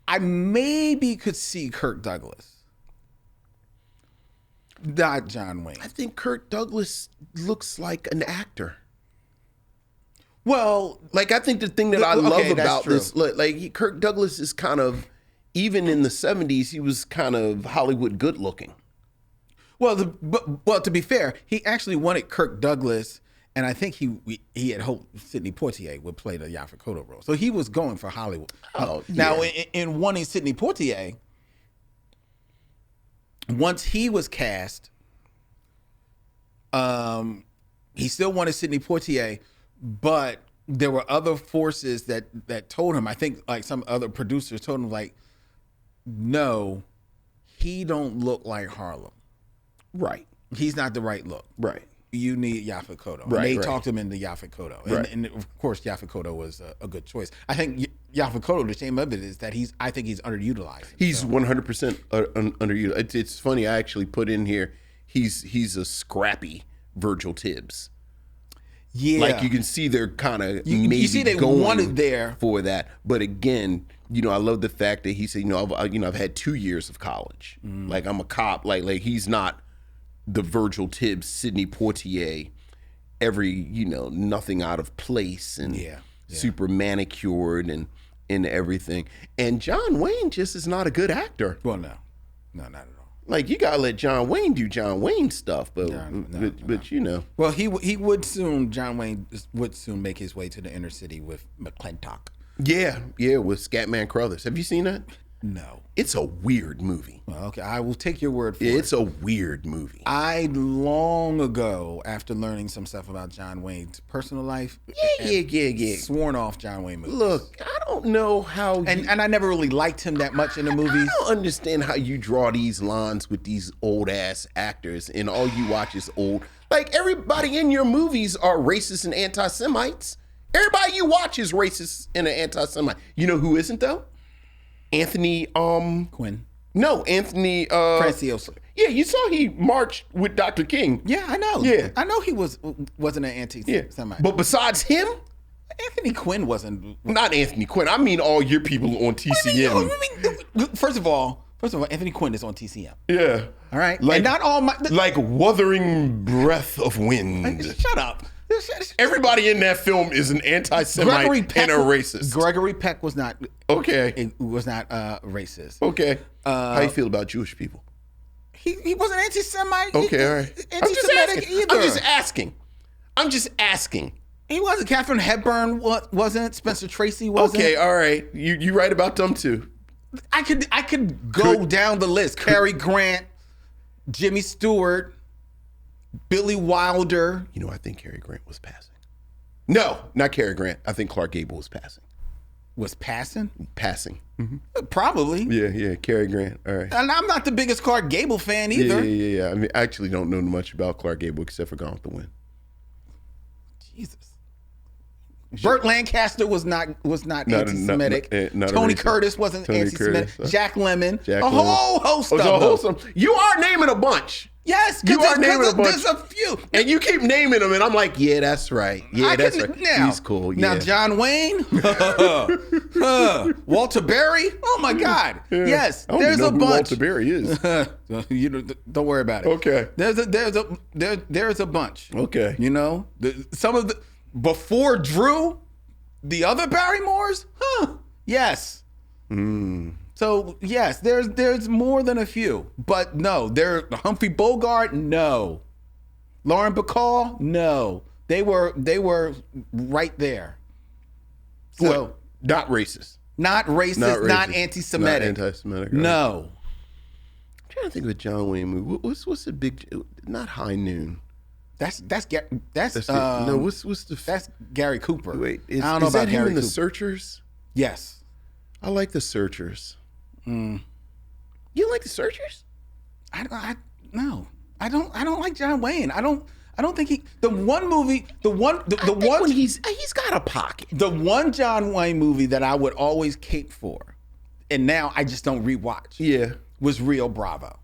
Speaker 1: I maybe could see Kirk Douglas. Not John Wayne.
Speaker 2: I think Kirk Douglas looks like an actor.
Speaker 1: Well,
Speaker 2: like, I think the thing that I love about this, like, Kirk Douglas is kind of, even in the 70s, he was kind of Hollywood good looking.
Speaker 1: Well, to be fair, he actually wanted Kirk Douglas, and I think he had hoped Sidney Poitier would play the Yaphet Kotto role. So he was going for Hollywood. Now, in wanting Sidney Poitier, once he was cast, he still wanted Sidney Poitier, but there were other forces that told him, I think like some other producers told him, like, no, he don't look like Harlem.
Speaker 2: Right.
Speaker 1: He's not the right look.
Speaker 2: Right.
Speaker 1: You need Yaphet Kotto.
Speaker 2: Right,
Speaker 1: and they talked him into Yaphet Kotto. And of course, Yaphet Kotto was a good choice. I think Yaphet Kotto, the shame of it is that I think he's underutilized.
Speaker 2: He's 100% underutilized. It's funny, I actually put in here, he's a scrappy Virgil Tibbs.
Speaker 1: Yeah.
Speaker 2: Like, you can see they're kind of
Speaker 1: you see they wanted there
Speaker 2: for that. But again, I love the fact that he said, I've had 2 years of college. Like, I'm a cop. Like he's not the Virgil Tibbs, Sidney Poitier, every, nothing out of place. And super manicured and everything. And John Wayne just is not a good actor.
Speaker 1: Well, no, not at all.
Speaker 2: Like, you gotta let John Wayne do John Wayne stuff, but you know.
Speaker 1: Well, he would soon. John Wayne would soon make his way to the inner city with McClintock.
Speaker 2: Yeah, with Scatman Crothers. Have you seen that?
Speaker 1: No.
Speaker 2: It's a weird movie.
Speaker 1: Well, okay, I will take your word for it.
Speaker 2: It's a weird movie.
Speaker 1: I long ago, after learning some stuff about John Wayne's personal life, sworn off John Wayne movies.
Speaker 2: Look, I don't know how,
Speaker 1: and I never really liked him that much in the movies.
Speaker 2: I don't understand how you draw these lines with these old ass actors, and all you watch is old. Like, everybody in your movies are racist and anti-Semites. Everybody you watch is racist and an anti-Semite. You know who isn't though? Anthony
Speaker 1: Quinn.
Speaker 2: No, Anthony
Speaker 1: Franciosa.
Speaker 2: Yeah, you saw he marched with Dr. King.
Speaker 1: Yeah, I know.
Speaker 2: Yeah.
Speaker 1: I know he wasn't an anti-Semite.
Speaker 2: But besides him,
Speaker 1: Anthony Quinn wasn't.
Speaker 2: Not Anthony Quinn. I mean all your people on TCM.
Speaker 1: First of all, Anthony Quinn is on TCM.
Speaker 2: Yeah.
Speaker 1: All right.
Speaker 2: Like,
Speaker 1: and not all my
Speaker 2: like Wuthering Breath of Wind.
Speaker 1: Shut up.
Speaker 2: Everybody in that film is an anti-Semite and a racist.
Speaker 1: Gregory Peck was not.
Speaker 2: Okay.
Speaker 1: It was not racist.
Speaker 2: Okay. How you feel about Jewish people?
Speaker 1: He wasn't anti-Semite.
Speaker 2: Okay, all right.
Speaker 1: Anti-Semitic either.
Speaker 2: I'm just asking.
Speaker 1: He wasn't. Catherine Hepburn wasn't. Spencer Tracy wasn't.
Speaker 2: Okay, all right. You right about them too.
Speaker 1: I could go down the list. Cary Grant, Jimmy Stewart, Billy Wilder.
Speaker 2: You know, I think Cary Grant was passing. No, not Cary Grant. I think Clark Gable was passing.
Speaker 1: Was passing?
Speaker 2: Passing. Mm-hmm.
Speaker 1: Probably.
Speaker 2: Yeah, Cary Grant. All right.
Speaker 1: And I'm not the biggest Clark Gable fan either.
Speaker 2: Yeah. I mean, I actually don't know much about Clark Gable except for Gone with the Wind.
Speaker 1: Jesus. Burt Lancaster was not anti-Semitic. Tony Curtis wasn't anti-Semitic. Jack Lemmon. A whole host of them.
Speaker 2: You are naming a bunch.
Speaker 1: Yes,
Speaker 2: you are naming a bunch.
Speaker 1: There's a few,
Speaker 2: and you keep naming them, and I'm like, yeah, that's right. Yeah, that's right.
Speaker 1: Now,
Speaker 2: he's cool. Yeah.
Speaker 1: Now, John Wayne, Walter Berry. Oh my God!
Speaker 2: Yeah.
Speaker 1: Yes,
Speaker 2: I don't
Speaker 1: there's
Speaker 2: know
Speaker 1: a
Speaker 2: who
Speaker 1: bunch.
Speaker 2: Walter Berry is.
Speaker 1: Don't worry about it.
Speaker 2: Okay.
Speaker 1: There's a bunch.
Speaker 2: Okay.
Speaker 1: You know, some of the before Drew, the other Barrymores. Yes. So yes, there's more than a few, but no, Humphrey Bogart, no, Lauren Bacall, no, they were right there. So
Speaker 2: not racist,
Speaker 1: not anti-Semitic,
Speaker 2: not anti-Semitic.
Speaker 1: No.
Speaker 2: I'm trying to think of a John Wayne movie. What's the big? Not High Noon.
Speaker 1: That's That's Gary Cooper.
Speaker 2: Wait,
Speaker 1: I don't know about
Speaker 2: him
Speaker 1: Gary
Speaker 2: in The
Speaker 1: Cooper.
Speaker 2: Searchers?
Speaker 1: Yes.
Speaker 2: I like The Searchers. You like The Searchers?
Speaker 1: No. I don't like John Wayne. I don't think
Speaker 2: He's got a pocket.
Speaker 1: The one John Wayne movie that I would always cape for, and now I just don't rewatch.
Speaker 2: Yeah.
Speaker 1: Was Rio Bravo.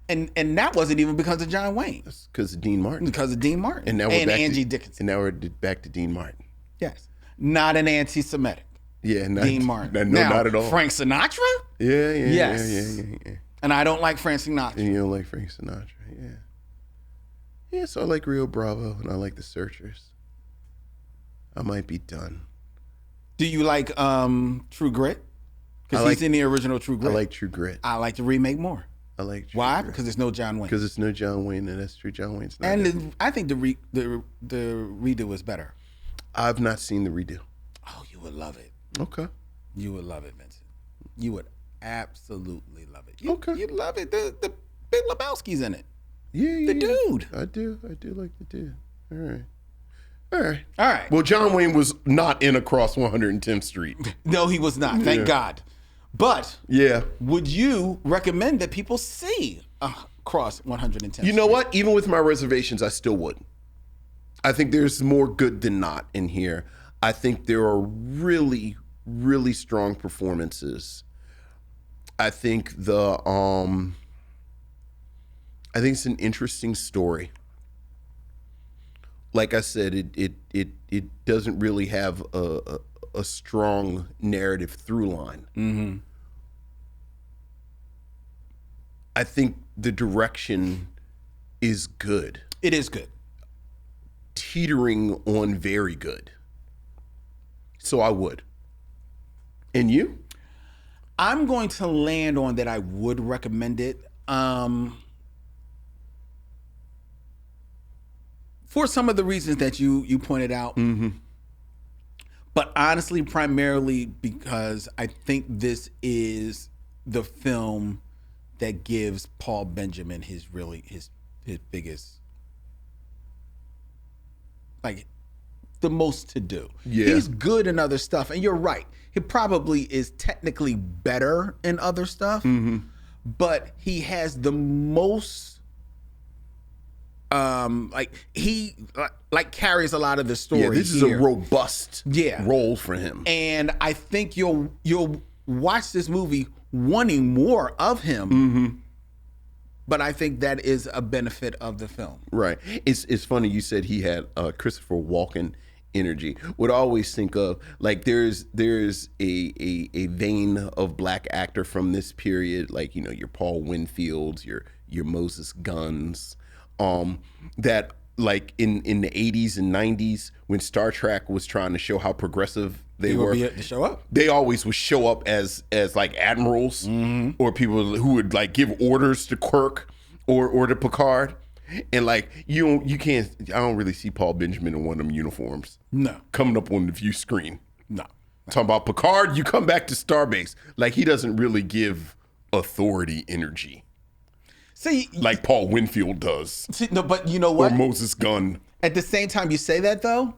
Speaker 1: And that wasn't even because of John Wayne.
Speaker 2: That's because of Dean Martin.
Speaker 1: Because of Dean Martin.
Speaker 2: And now we're back
Speaker 1: Angie
Speaker 2: to,
Speaker 1: Dickinson.
Speaker 2: And now we're back to Dean Martin.
Speaker 1: Yes. Not an anti-Semitic.
Speaker 2: Yeah,
Speaker 1: Dean Martin.
Speaker 2: No,
Speaker 1: now,
Speaker 2: not at all.
Speaker 1: Frank Sinatra?
Speaker 2: Yeah.
Speaker 1: Yes.
Speaker 2: Yeah.
Speaker 1: And I don't like Frank Sinatra.
Speaker 2: And you don't like Frank Sinatra, yeah. Yeah, so I like Rio Bravo and I like The Searchers. I might be done.
Speaker 1: Do you like True Grit? Because he's in the original True Grit.
Speaker 2: I like True Grit.
Speaker 1: I like the remake more.
Speaker 2: I like True
Speaker 1: Why?
Speaker 2: Grit.
Speaker 1: Because there's no John Wayne.
Speaker 2: Because it's no John Wayne, and that's true. John Wayne's not.
Speaker 1: And I think the redo is better.
Speaker 2: I've not seen the redo.
Speaker 1: Oh, you would love it.
Speaker 2: Okay.
Speaker 1: You would love it, Vincent. You would absolutely love it.
Speaker 2: Okay.
Speaker 1: You'd love it. The Big Lebowski's in it.
Speaker 2: Yeah.
Speaker 1: The dude.
Speaker 2: I do like the dude. All right.
Speaker 1: All right.
Speaker 2: Well, John Wayne was not in Across 110th Street.
Speaker 1: No, he was not. Thank God. But
Speaker 2: yeah,
Speaker 1: would you recommend that people see Across 110th Street?
Speaker 2: You know what? Even with my reservations, I still would. I think there's more good than not in here. I think there are really, really strong performances. I think it's an interesting story. Like I said, it doesn't really have a strong narrative through line.
Speaker 1: Mm-hmm.
Speaker 2: I think the direction is good.
Speaker 1: It is good.
Speaker 2: Teetering on very good. So I would. And you?
Speaker 1: I'm going to land on that I would recommend it. For some of the reasons that you pointed out. But honestly, primarily because I think this is the film that gives Paul Benjamin his biggest, like, the most to do.
Speaker 2: Yeah.
Speaker 1: He's good in other stuff, and you're right. He probably is technically better in other stuff, but he has the most. He carries a lot of the story.
Speaker 2: Yeah, this is a robust role for him.
Speaker 1: And I think you'll watch this movie wanting more of him. But I think that is a benefit of the film.
Speaker 2: Right. It's funny you said he had Christopher Walken energy. Would always think of, like, there's a vein of black actor from this period, like, you know, your Paul Winfields, your Moses Gunns. That, like, in the 80s and 90s, when Star Trek was trying to show how progressive they were,
Speaker 1: to show up.
Speaker 2: They always would show up as like admirals or people who would, like, give orders to Kirk or to Picard. And, like, you can't. I don't really see Paul Benjamin in one of them uniforms.
Speaker 1: No,
Speaker 2: coming up on the view screen.
Speaker 1: No,
Speaker 2: talking about Picard. You come back to Starbase. Like, he doesn't really give authority energy.
Speaker 1: See,
Speaker 2: like Paul Winfield does.
Speaker 1: No, but you know what?
Speaker 2: Or Moses Gunn.
Speaker 1: At the same time you say that, though,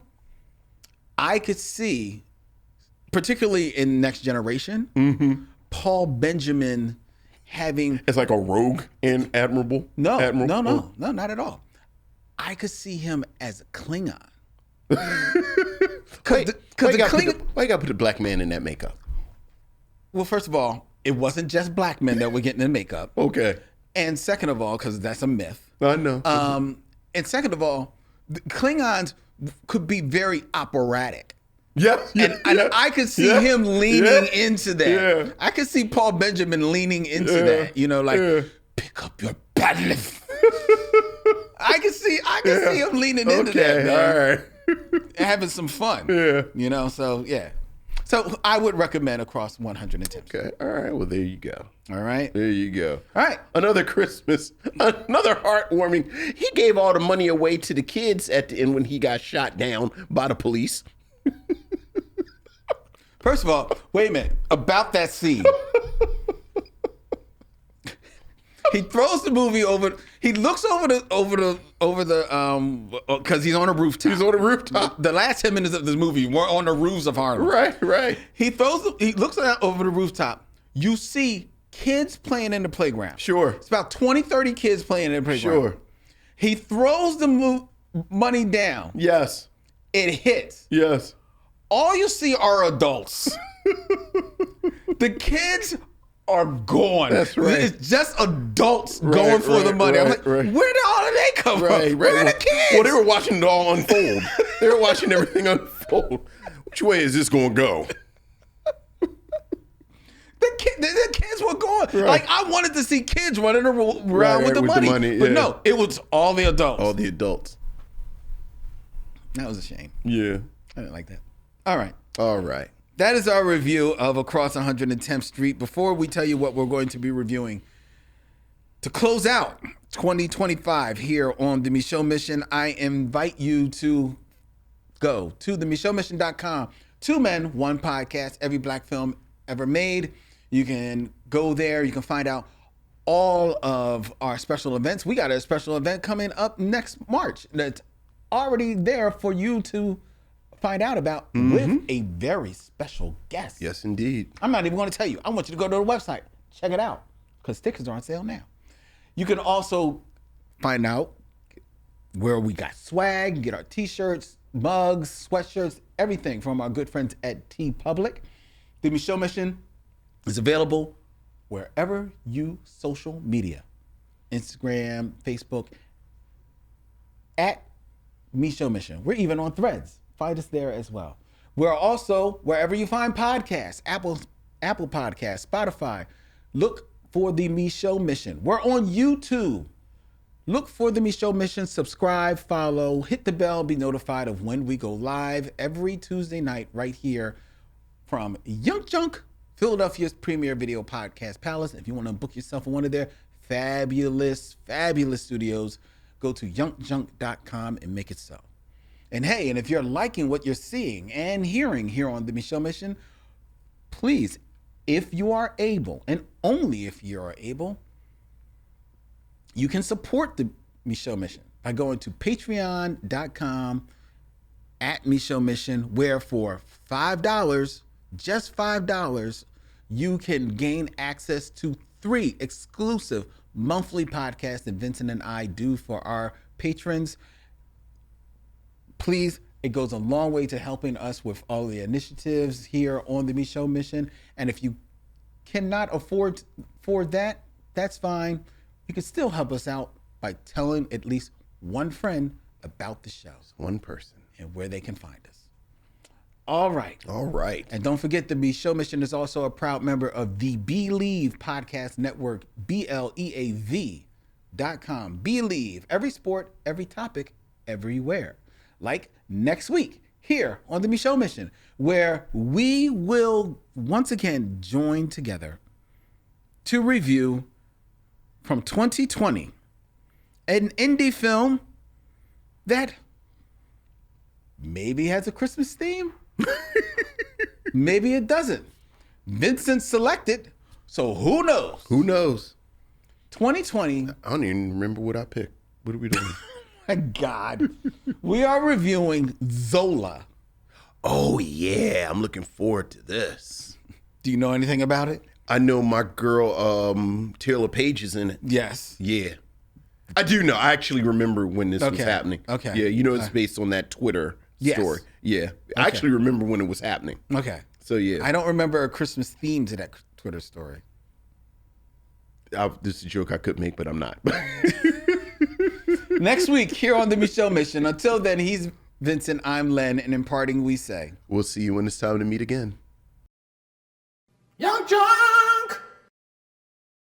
Speaker 1: I could see, particularly in Next Generation, Paul Benjamin having...
Speaker 2: It's like a rogue and admiral?
Speaker 1: No, not at all. I could see him as a Klingon.
Speaker 2: Why you gotta put a black man in that makeup?
Speaker 1: Well, first of all, it wasn't just black men that were getting in makeup.
Speaker 2: Okay.
Speaker 1: And second of all, because that's a myth.
Speaker 2: I know.
Speaker 1: And second of all, the Klingons could be very operatic.
Speaker 2: Yeah.
Speaker 1: And I could see him leaning into that. Yeah. I could see Paul Benjamin leaning into that. You know, like, pick up your battle. I could see him leaning into that, man.
Speaker 2: All right.
Speaker 1: Having some fun.
Speaker 2: Yeah.
Speaker 1: You know, so yeah. So I would recommend Across 110.
Speaker 2: Okay. All right. Well, there you go.
Speaker 1: All right.
Speaker 2: There you go.
Speaker 1: All right.
Speaker 2: Another Christmas, another heartwarming. He gave all the money away to the kids at the end when he got shot down by the police.
Speaker 1: First of all, wait a minute. About that scene. He throws the movie over. He looks over the because he's on a rooftop.
Speaker 2: He's on a rooftop.
Speaker 1: The last 10 minutes of this movie were on the roofs of Harlem.
Speaker 2: Right.
Speaker 1: He looks out over the rooftop. You see kids playing in the playground.
Speaker 2: Sure.
Speaker 1: It's about 20, 30 kids playing in the playground.
Speaker 2: Sure.
Speaker 1: He throws the money down.
Speaker 2: Yes.
Speaker 1: It hits.
Speaker 2: Yes.
Speaker 1: All you see are adults. The kids are gone.
Speaker 2: That's right.
Speaker 1: It's just adults going for the money. I'm like, where did all of that come from? Where are the kids?
Speaker 2: Well, they were watching it all unfold. They were watching everything unfold. Which way is this going to go?
Speaker 1: The kids were going. Right. Like, I wanted to see kids running around with the money. But no, it was all the adults.
Speaker 2: All the adults.
Speaker 1: That was a shame.
Speaker 2: Yeah.
Speaker 1: I didn't like that. All right.
Speaker 2: All right.
Speaker 1: That is our review of Across 110th Street. Before we tell you what we're going to be reviewing, to close out 2025 here on the Micheaux Mission, I invite you to go to themicheauxmission.com. 2 men, 1 podcast, every black film ever made. You can go there. You can find out all of our special events. We got a special event coming up next March that's already there for you to find out about with a very special guest.
Speaker 2: Yes, indeed.
Speaker 1: I'm not even going to tell you. I want you to go to the website. Check it out because tickets are on sale now. You can also find out where we got swag, get our t-shirts, mugs, sweatshirts, everything from our good friends at T Public. The Micheaux Mission is available wherever you social media. Instagram, Facebook, at Micheaux Mission. We're even on Threads. Find us there as well. We're also wherever you find podcasts, Apple Podcasts, Spotify. Look for the Micheaux Mission. We're on YouTube. Look for the Micheaux Mission, subscribe, follow, hit the bell, be notified of when we go live every Tuesday night right here from Young Junk, Philadelphia's premier video podcast palace. If you want to book yourself in one of their fabulous studios, go to youngjunk.com and make it so. And hey, and if you're liking what you're seeing and hearing here on the Micheaux Mission, please, if you are able, and only if you are able, you can support the Micheaux Mission by going to patreon.com @Micheaux Mission, where for $5, just $5, you can gain access to 3 exclusive monthly podcasts that Vincent and I do for our patrons. Please, it goes a long way to helping us with all the initiatives here on the Micheaux Mission. And if you cannot afford that, that's fine. You can still help us out by telling at least one friend about the show.
Speaker 2: One person.
Speaker 1: And where they can find us. All right. And don't forget, the Micheaux Mission is also a proud member of the Believe Podcast Network, BLEAV.com. Believe, every sport, every topic, everywhere. Like next week here on the Micheaux Mission, where we will once again join together to review from 2020 an indie film that maybe has a Christmas theme. Maybe it doesn't. Vincent selected, so who knows? 2020.
Speaker 2: I don't even remember what I picked. What are we doing?
Speaker 1: My God. We are reviewing Zola.
Speaker 2: Oh, yeah. I'm looking forward to this.
Speaker 1: Do you know anything about it?
Speaker 2: I know my girl, Taylor Page is in it.
Speaker 1: Yes.
Speaker 2: Yeah. I do know. I actually remember when this was happening.
Speaker 1: Okay.
Speaker 2: Yeah, you know it's based on that Twitter story. Yeah. I actually remember when it was happening.
Speaker 1: Okay.
Speaker 2: So, yeah.
Speaker 1: I don't remember a Christmas theme to that Twitter story.
Speaker 2: This is a joke I could make, but I'm not.
Speaker 1: Next week here on the Micheaux Mission. Until then, he's Vincent, I'm Len, and in parting we say,
Speaker 2: we'll see you when it's time to meet again.
Speaker 4: Young John!